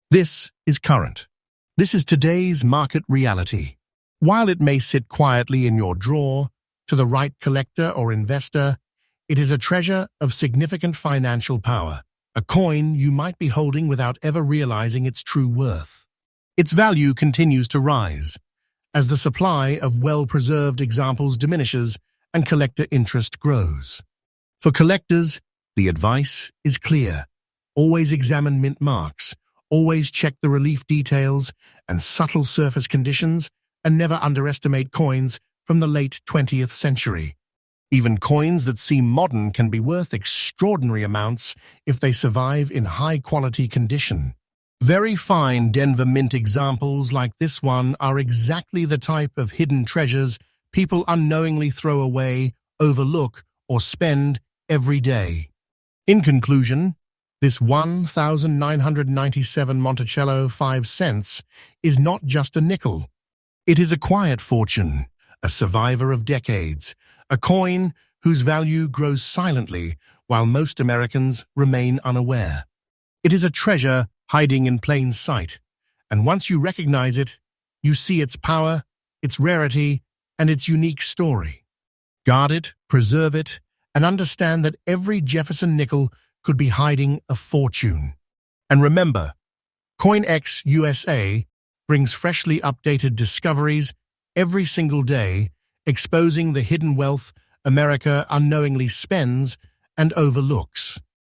This is current. This is today's market reality. While it may sit quietly in your drawer, to the right collector or investor, it is a treasure of significant financial power, a coin you might be holding without ever realizing its true worth. Its value continues to rise as the supply of well-preserved examples diminishes and collector interest grows. For collectors, the advice is clear. Always examine mint marks, always check the relief details and subtle surface conditions, and never underestimate coins from the late 20th century. Even coins that seem modern can be worth extraordinary amounts if they survive in high-quality condition. Very fine Denver mint examples like this one are exactly the type of hidden treasures people unknowingly throw away, overlook, or spend every day. In conclusion, this 1,997 Monticello 5 cents is not just a nickel. It is a quiet fortune, a survivor of decades, a coin whose value grows silently while most Americans remain unaware. It is a treasure hiding in plain sight, and once you recognize it, you see its power, its rarity, and its unique story. Guard it, preserve it, and understand that every Jefferson nickel could be hiding a fortune. And remember, CoinX USA brings freshly updated discoveries every single day, exposing the hidden wealth America unknowingly spends and overlooks.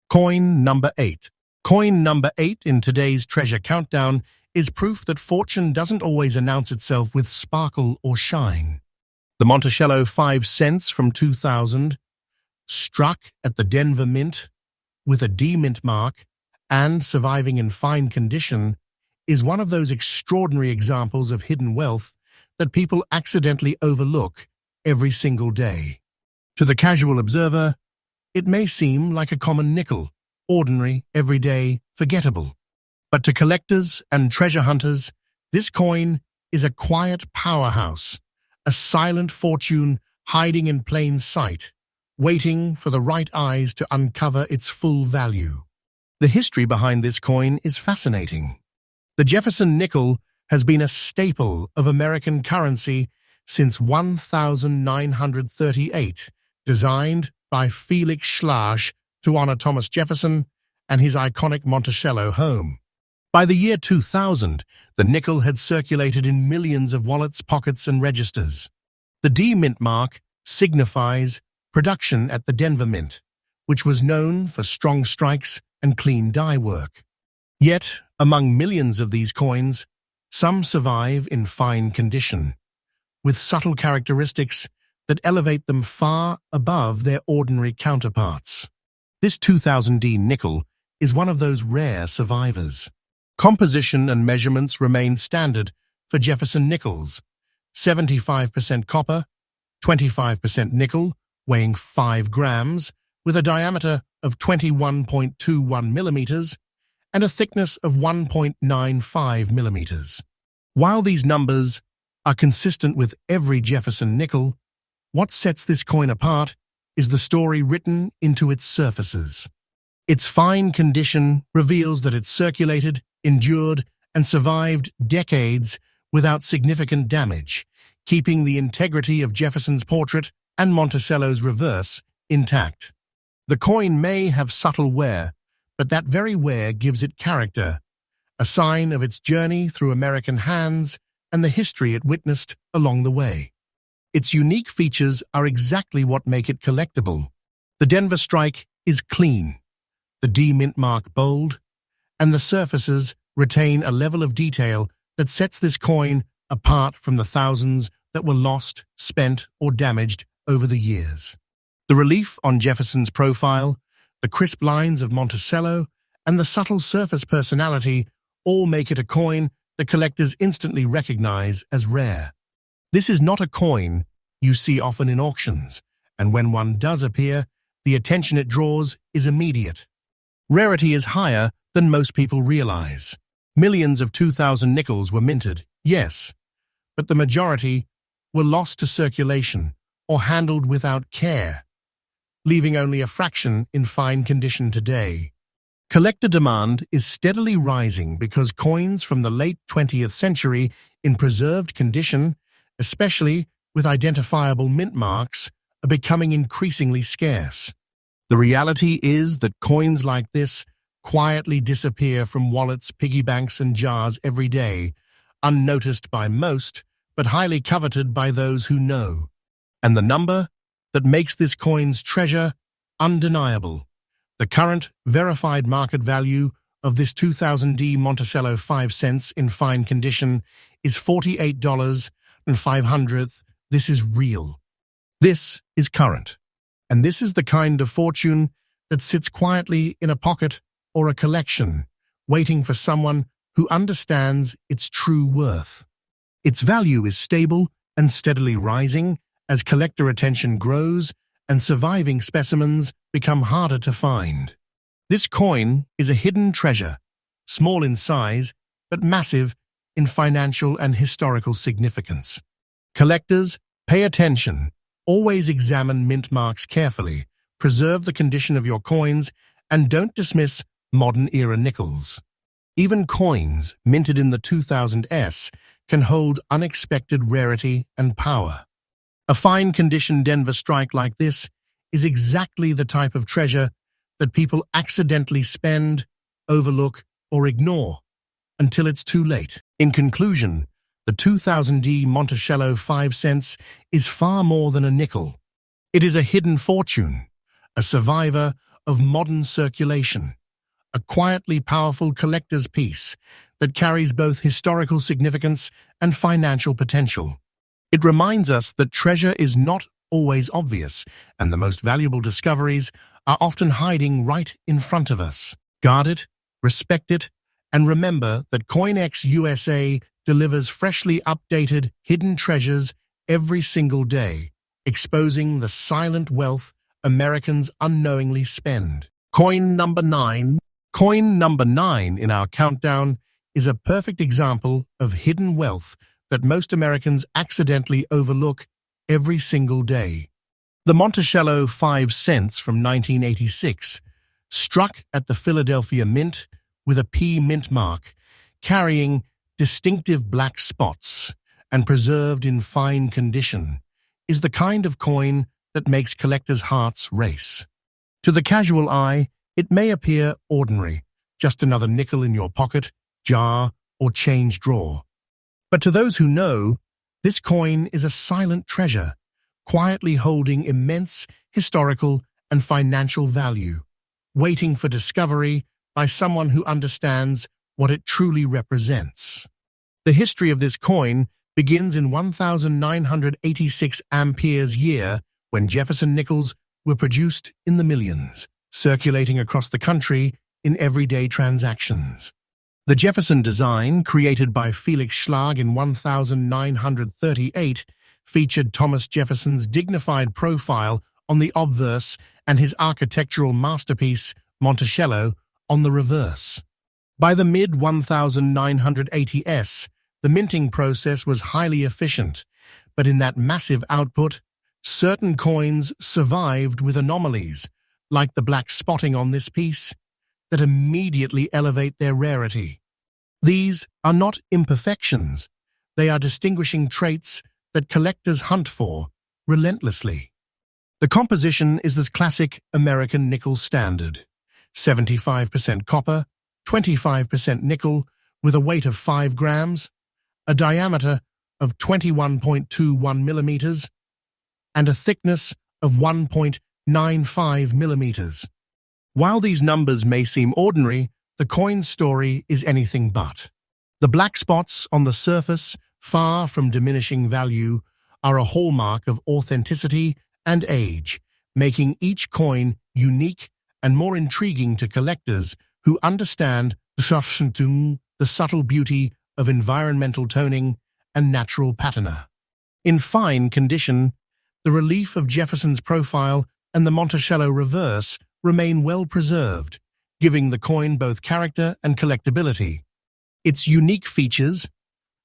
Coin number 8. Coin number 8 in today's treasure countdown is proof that fortune doesn't always announce itself with sparkle or shine. The Monticello 5 cents from 2000, struck at the Denver Mint with a D-mint mark and surviving in fine condition, is one of those extraordinary examples of hidden wealth that people accidentally overlook every single day. To the casual observer, it may seem like a common nickel, ordinary, everyday, forgettable. But to collectors and treasure hunters, this coin is a quiet powerhouse, a silent fortune hiding in plain sight, waiting for the right eyes to uncover its full value. The history behind this coin is fascinating. The Jefferson nickel has been a staple of American currency since 1938, designed by Felix Schlag to honor Thomas Jefferson and his iconic Monticello home. By the year 2000, the nickel had circulated in millions of wallets, pockets, and registers. The D-mint mark signifies production at the Denver Mint, which was known for strong strikes and clean die work. Yet, Among millions of these coins, some survive in fine condition, with subtle characteristics that elevate them far above their ordinary counterparts. This 2000D nickel is one of those rare survivors. Composition and measurements remain standard for Jefferson Nickels: 75% copper, 25% nickel, weighing 5 grams, with a diameter of 21.21 millimeters and a thickness of 1.95 millimeters. While these numbers are consistent with every Jefferson nickel, what sets this coin apart is the story written into its surfaces. Its fine condition reveals that it circulated, endured, and survived decades without significant damage, keeping the integrity of Jefferson's portrait and Monticello's reverse intact. The coin may have subtle wear, but that very wear gives it character, a sign of its journey through American hands and the history it witnessed along the way. Its unique features are exactly what make it collectible. The Denver strike is clean, the D mint mark bold, and the surfaces retain a level of detail that sets this coin apart from the thousands that were lost, spent, or damaged over the years. The relief on Jefferson's profile, the crisp lines of Monticello, and the subtle surface personality all make it a coin that collectors instantly recognize as rare. This is not a coin you see often in auctions, and when one does appear, the attention it draws is immediate. Rarity is higher than most people realize. Millions of 2000 nickels were minted, yes, but the majority were lost to circulation or handled without care, leaving only a fraction in fine condition today. Collector demand is steadily rising because coins from the late 20th century in preserved condition, especially with identifiable mint marks, are becoming increasingly scarce. The reality is that coins like this quietly disappear from wallets, piggy banks, and jars every day, unnoticed by most, but highly coveted by those who know. And the number that makes this coin's treasure undeniable. The current verified market value of this 2000D Monticello 5 cents in fine condition is $48.05. This is real. This is current. And this is the kind of fortune that sits quietly in a pocket or a collection, waiting for someone who understands its true worth. Its value is stable and steadily rising as collector attention grows and surviving specimens become harder to find. This coin is a hidden treasure, small in size, but massive in financial and historical significance. Collectors, pay attention. Always examine mint marks carefully, preserve the condition of your coins, and don't dismiss modern-era nickels. Even coins minted in the 2000s can hold unexpected rarity and power. A fine-condition Denver strike like this is exactly the type of treasure that people accidentally spend, overlook, or ignore until it's too late. In conclusion, the 2000D Monticello 5 cents is far more than a nickel. It is a hidden fortune, a survivor of modern circulation, a quietly powerful collector's piece that carries both historical significance and financial potential. It reminds us that treasure is not always obvious, and the most valuable discoveries are often hiding right in front of us. Guard it, respect it, and remember that CoinX USA delivers freshly updated hidden treasures every single day, exposing the silent wealth Americans unknowingly spend. Coin number 9 in our countdown is a perfect example of hidden wealth that most Americans accidentally overlook every single day. The Monticello 5 cents from 1986, struck at the Philadelphia Mint with a P mint mark, carrying distinctive black spots and preserved in fine condition, is the kind of coin that makes collectors' hearts race. To the casual eye, it may appear ordinary, just another nickel in your pocket, jar, or change drawer. But to those who know, this coin is a silent treasure, quietly holding immense historical and financial value, waiting for discovery by someone who understands what it truly represents. The history of this coin begins in 1986 Ampere's year, when Jefferson Nickels were produced in the millions, circulating across the country in everyday transactions. The Jefferson design, created by Felix Schlag in 1938, featured Thomas Jefferson's dignified profile on the obverse and his architectural masterpiece, Monticello, on the reverse. By the mid-1980s, the minting process was highly efficient, but in that massive output, certain coins survived with anomalies, like the black spotting on this piece, that immediately elevate their rarity. These are not imperfections, they are distinguishing traits that collectors hunt for relentlessly. The composition is the classic American nickel standard: 75% copper, 25% nickel, with a weight of 5 grams, a diameter of 21.21 millimeters, and a thickness of 1.95 millimeters. While these numbers may seem ordinary, the coin's story is anything but. The black spots on the surface, far from diminishing value, are a hallmark of authenticity and age, making each coin unique and more intriguing to collectors who understand the subtle beauty of environmental toning and natural patina. In fine condition, the relief of Jefferson's profile and the Monticello reverse remain well preserved, giving the coin both character and collectability. Its unique features,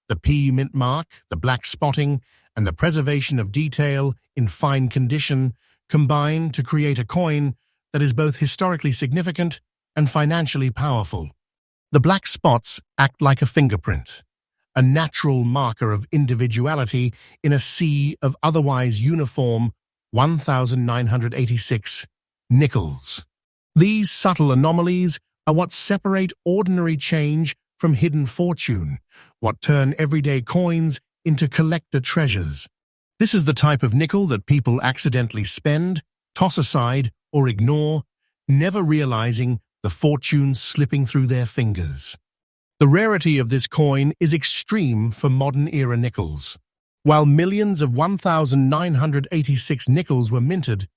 the P mint mark, the black spotting, and the preservation of detail in fine condition, combine to create a coin that is both historically significant and financially powerful. The black spots act like a fingerprint, a natural marker of individuality in a sea of otherwise uniform 1986 nickels. These subtle anomalies are what separate ordinary change from hidden fortune, what turn everyday coins into collector treasures. This is the type of nickel that people accidentally spend, toss aside, or ignore, never realizing the fortune slipping through their fingers. The rarity of this coin is extreme for modern-era nickels. While millions of 1986 nickels were minted,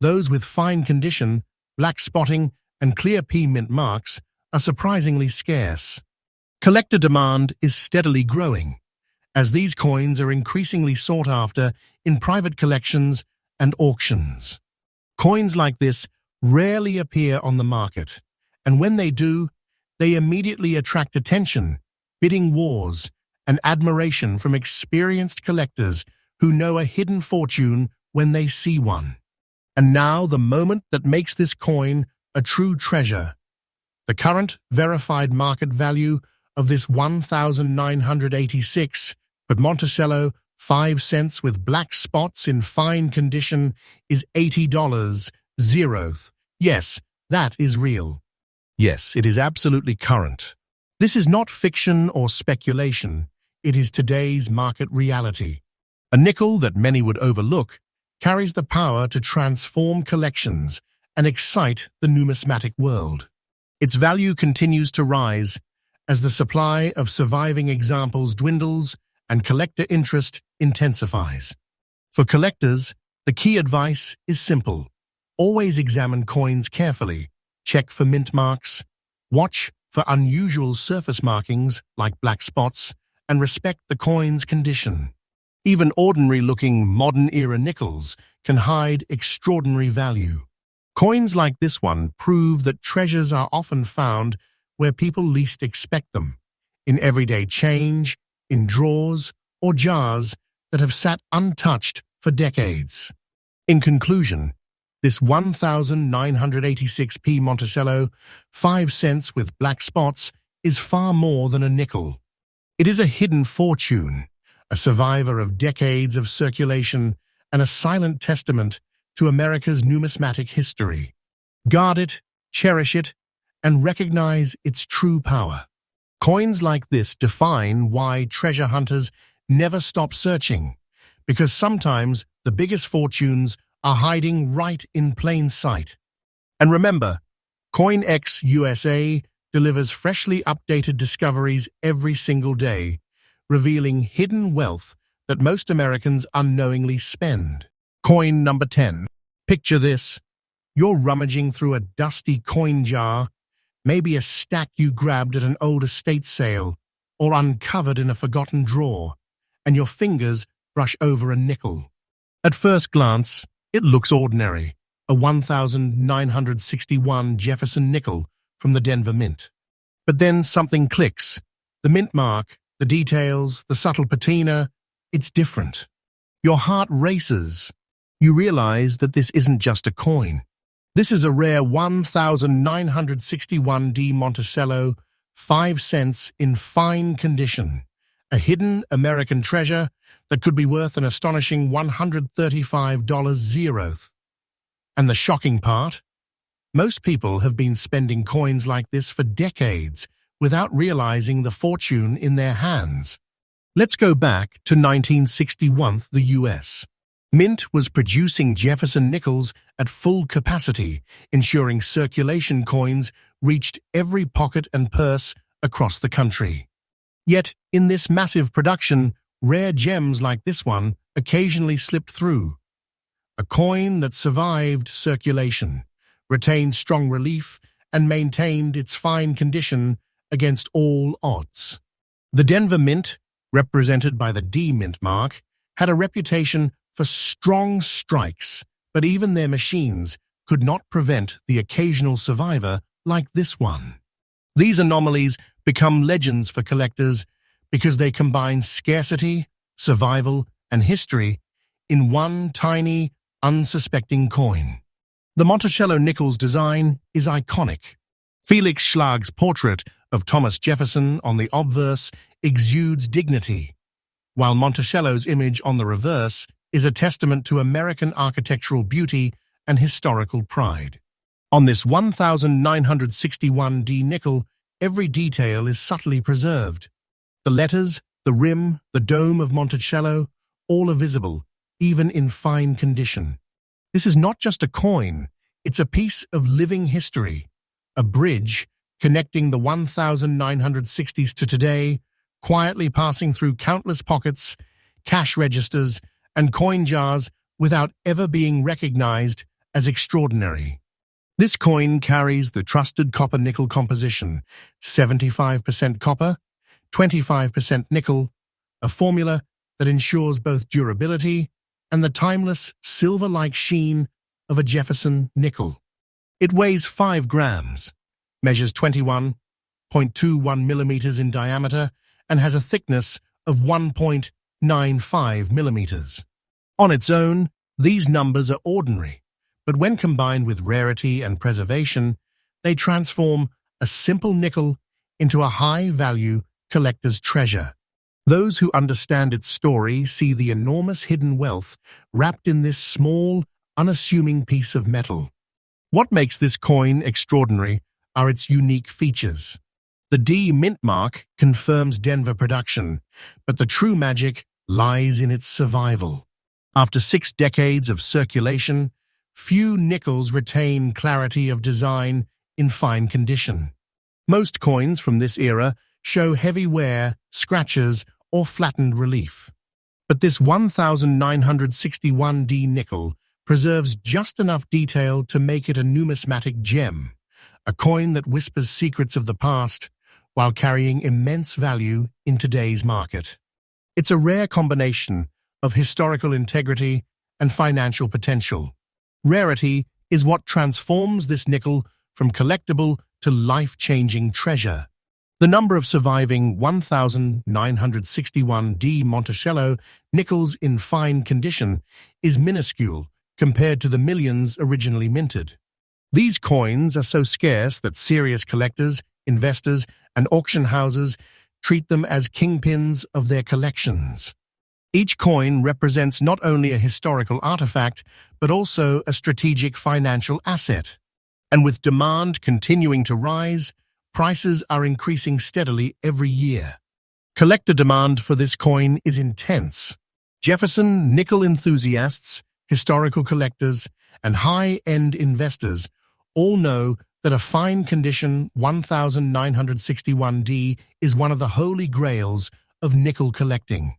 those with fine condition, black spotting, and clear P mint marks are surprisingly scarce. Collector demand is steadily growing, as these coins are increasingly sought after in private collections and auctions. Coins like this rarely appear on the market, and when they do, they immediately attract attention, bidding wars, and admiration from experienced collectors who know a hidden fortune when they see one. And now the moment that makes this coin a true treasure. The current verified market value of this 1986 but Monticello 5 cents with black spots in fine condition is $80. Zeroth. Yes, that is real. Yes, it is absolutely current. This is not fiction or speculation. It is today's market reality. A nickel that many would overlook carries the power to transform collections and excite the numismatic world. Its value continues to rise as the supply of surviving examples dwindles and collector interest intensifies. For collectors, the key advice is simple. Always examine coins carefully, check for mint marks, watch for unusual surface markings like black spots, and respect the coin's condition. Even ordinary-looking modern-era nickels can hide extraordinary value. Coins like this one prove that treasures are often found where people least expect them, in everyday change, in drawers or jars that have sat untouched for decades. In conclusion, this 1986 Monticello 5 cents with black spots is far more than a nickel. It is a hidden fortune, a survivor of decades of circulation, and a silent testament to America's numismatic history. Guard it, cherish it, and recognize its true power. Coins like this define why treasure hunters never stop searching, because sometimes the biggest fortunes are hiding right in plain sight. And remember, CoinX USA delivers freshly updated discoveries every single day, revealing hidden wealth that most Americans unknowingly spend. Coin number 10. Picture this. You're rummaging through a dusty coin jar, maybe a stack you grabbed at an old estate sale or uncovered in a forgotten drawer, and your fingers brush over a nickel. At first glance, it looks ordinary, a 1961 Jefferson nickel from the Denver Mint. But then something clicks. The mint mark, the details, the subtle patina, it's different. Your heart races. You realize that this isn't just a coin. This is a rare 1961 Monticello, 5 cents in fine condition, a hidden American treasure that could be worth an astonishing $135. And the shocking part? Most people have been spending coins like this for decades without realizing the fortune in their hands. Let's go back to 1961, the US. Mint was producing Jefferson Nickels at full capacity, ensuring circulation coins reached every pocket and purse across the country. Yet, in this massive production, rare gems like this one occasionally slipped through. A coin that survived circulation, retained strong relief, and maintained its fine condition against all odds. The Denver Mint, represented by the D mint mark, had a reputation for strong strikes, but even their machines could not prevent the occasional survivor like this one. These anomalies become legends for collectors because they combine scarcity, survival, and history in one tiny, unsuspecting coin. The Monticello Nickels design is iconic. Felix Schlag's portrait of Thomas Jefferson on the obverse exudes dignity, while Monticello's image on the reverse is a testament to American architectural beauty and historical pride. On this 1961 nickel, every detail is subtly preserved. The letters, the rim, the dome of Monticello, all are visible, even in fine condition. This is not just a coin, it's a piece of living history, a bridge connecting the 1960s to today, quietly passing through countless pockets, cash registers, and coin jars without ever being recognized as extraordinary. This coin carries the trusted copper-nickel composition, 75% copper, 25% nickel, a formula that ensures both durability and the timeless silver-like sheen of a Jefferson nickel. It weighs 5 grams, measures 21.21 millimeters in diameter, and has a thickness of 1.95 millimeters. On its own, these numbers are ordinary, but when combined with rarity and preservation, they transform a simple nickel into a high-value collector's treasure. Those who understand its story see the enormous hidden wealth wrapped in this small, unassuming piece of metal. What makes this coin extraordinary are its unique features. The D mint mark confirms Denver production, but the true magic lies in its survival. After 6 decades of circulation, few nickels retain clarity of design in fine condition. Most coins from this era show heavy wear, scratches, or flattened relief. But this 1961 nickel preserves just enough detail to make it a numismatic gem, a coin that whispers secrets of the past while carrying immense value in today's market. It's a rare combination of historical integrity and financial potential. Rarity is what transforms this nickel from collectible to life-changing treasure. The number of surviving 1961 Monticello nickels in fine condition is minuscule compared to the millions originally minted. These coins are so scarce that serious collectors, investors, and auction houses treat them as kingpins of their collections. Each coin represents not only a historical artifact, but also a strategic financial asset. And with demand continuing to rise, prices are increasing steadily every year. Collector demand for this coin is intense. Jefferson nickel enthusiasts, historical collectors, and high-end investors all know that a fine condition 1961D is one of the holy grails of nickel collecting.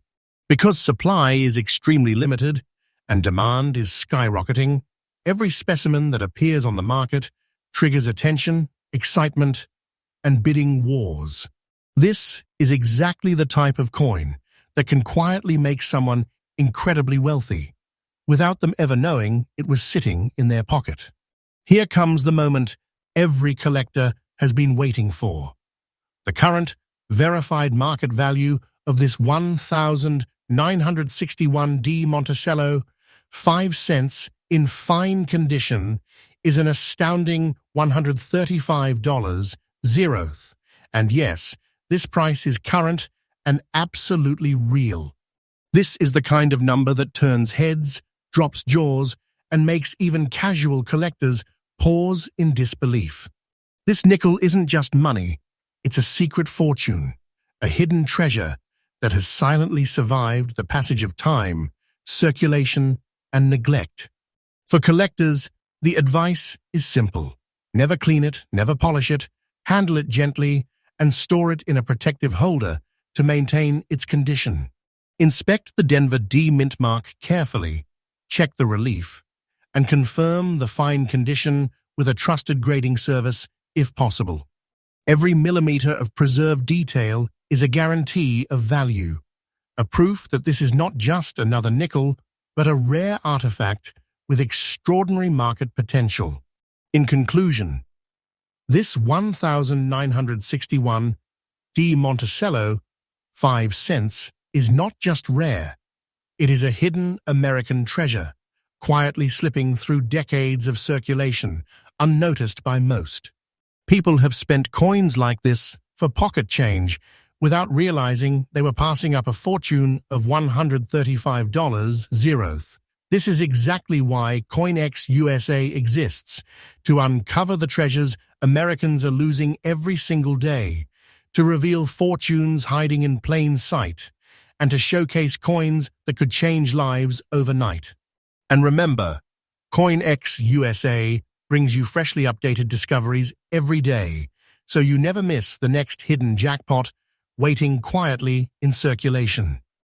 Because supply is extremely limited and demand is skyrocketing, every specimen that appears on the market triggers attention, excitement, and bidding wars. This is exactly the type of coin that can quietly make someone incredibly wealthy, without them ever knowing it was sitting in their pocket. Here comes the moment every collector has been waiting for. The current, verified market value of this 1961D Monticello 5 cents in fine condition is an astounding $135. And yes, this price is current and absolutely real. This is the kind of number that turns heads, drops jaws, and makes even casual collectors pause in disbelief. This nickel isn't just money, it's a secret fortune, a hidden treasure that has silently survived the passage of time, circulation, and neglect. For collectors, the advice is simple. Never clean it, never polish it, handle it gently, and store it in a protective holder to maintain its condition. Inspect the Denver D mint mark carefully, check the relief, and confirm the fine condition with a trusted grading service if possible. Every millimeter of preserved detail is a guarantee of value, a proof that this is not just another nickel, but a rare artifact with extraordinary market potential. In conclusion, this 1961 D Monticello 5 cents is not just rare, it is a hidden American treasure, quietly slipping through decades of circulation, unnoticed by most. People have spent coins like this for pocket change without realizing they were passing up a fortune of $135. This is exactly why CoinX USA exists, to uncover the treasures Americans are losing every single day, to reveal fortunes hiding in plain sight, and to showcase coins that could change lives overnight. And remember, CoinX USA brings you freshly updated discoveries every day, so you never miss the next hidden jackpot waiting quietly in circulation.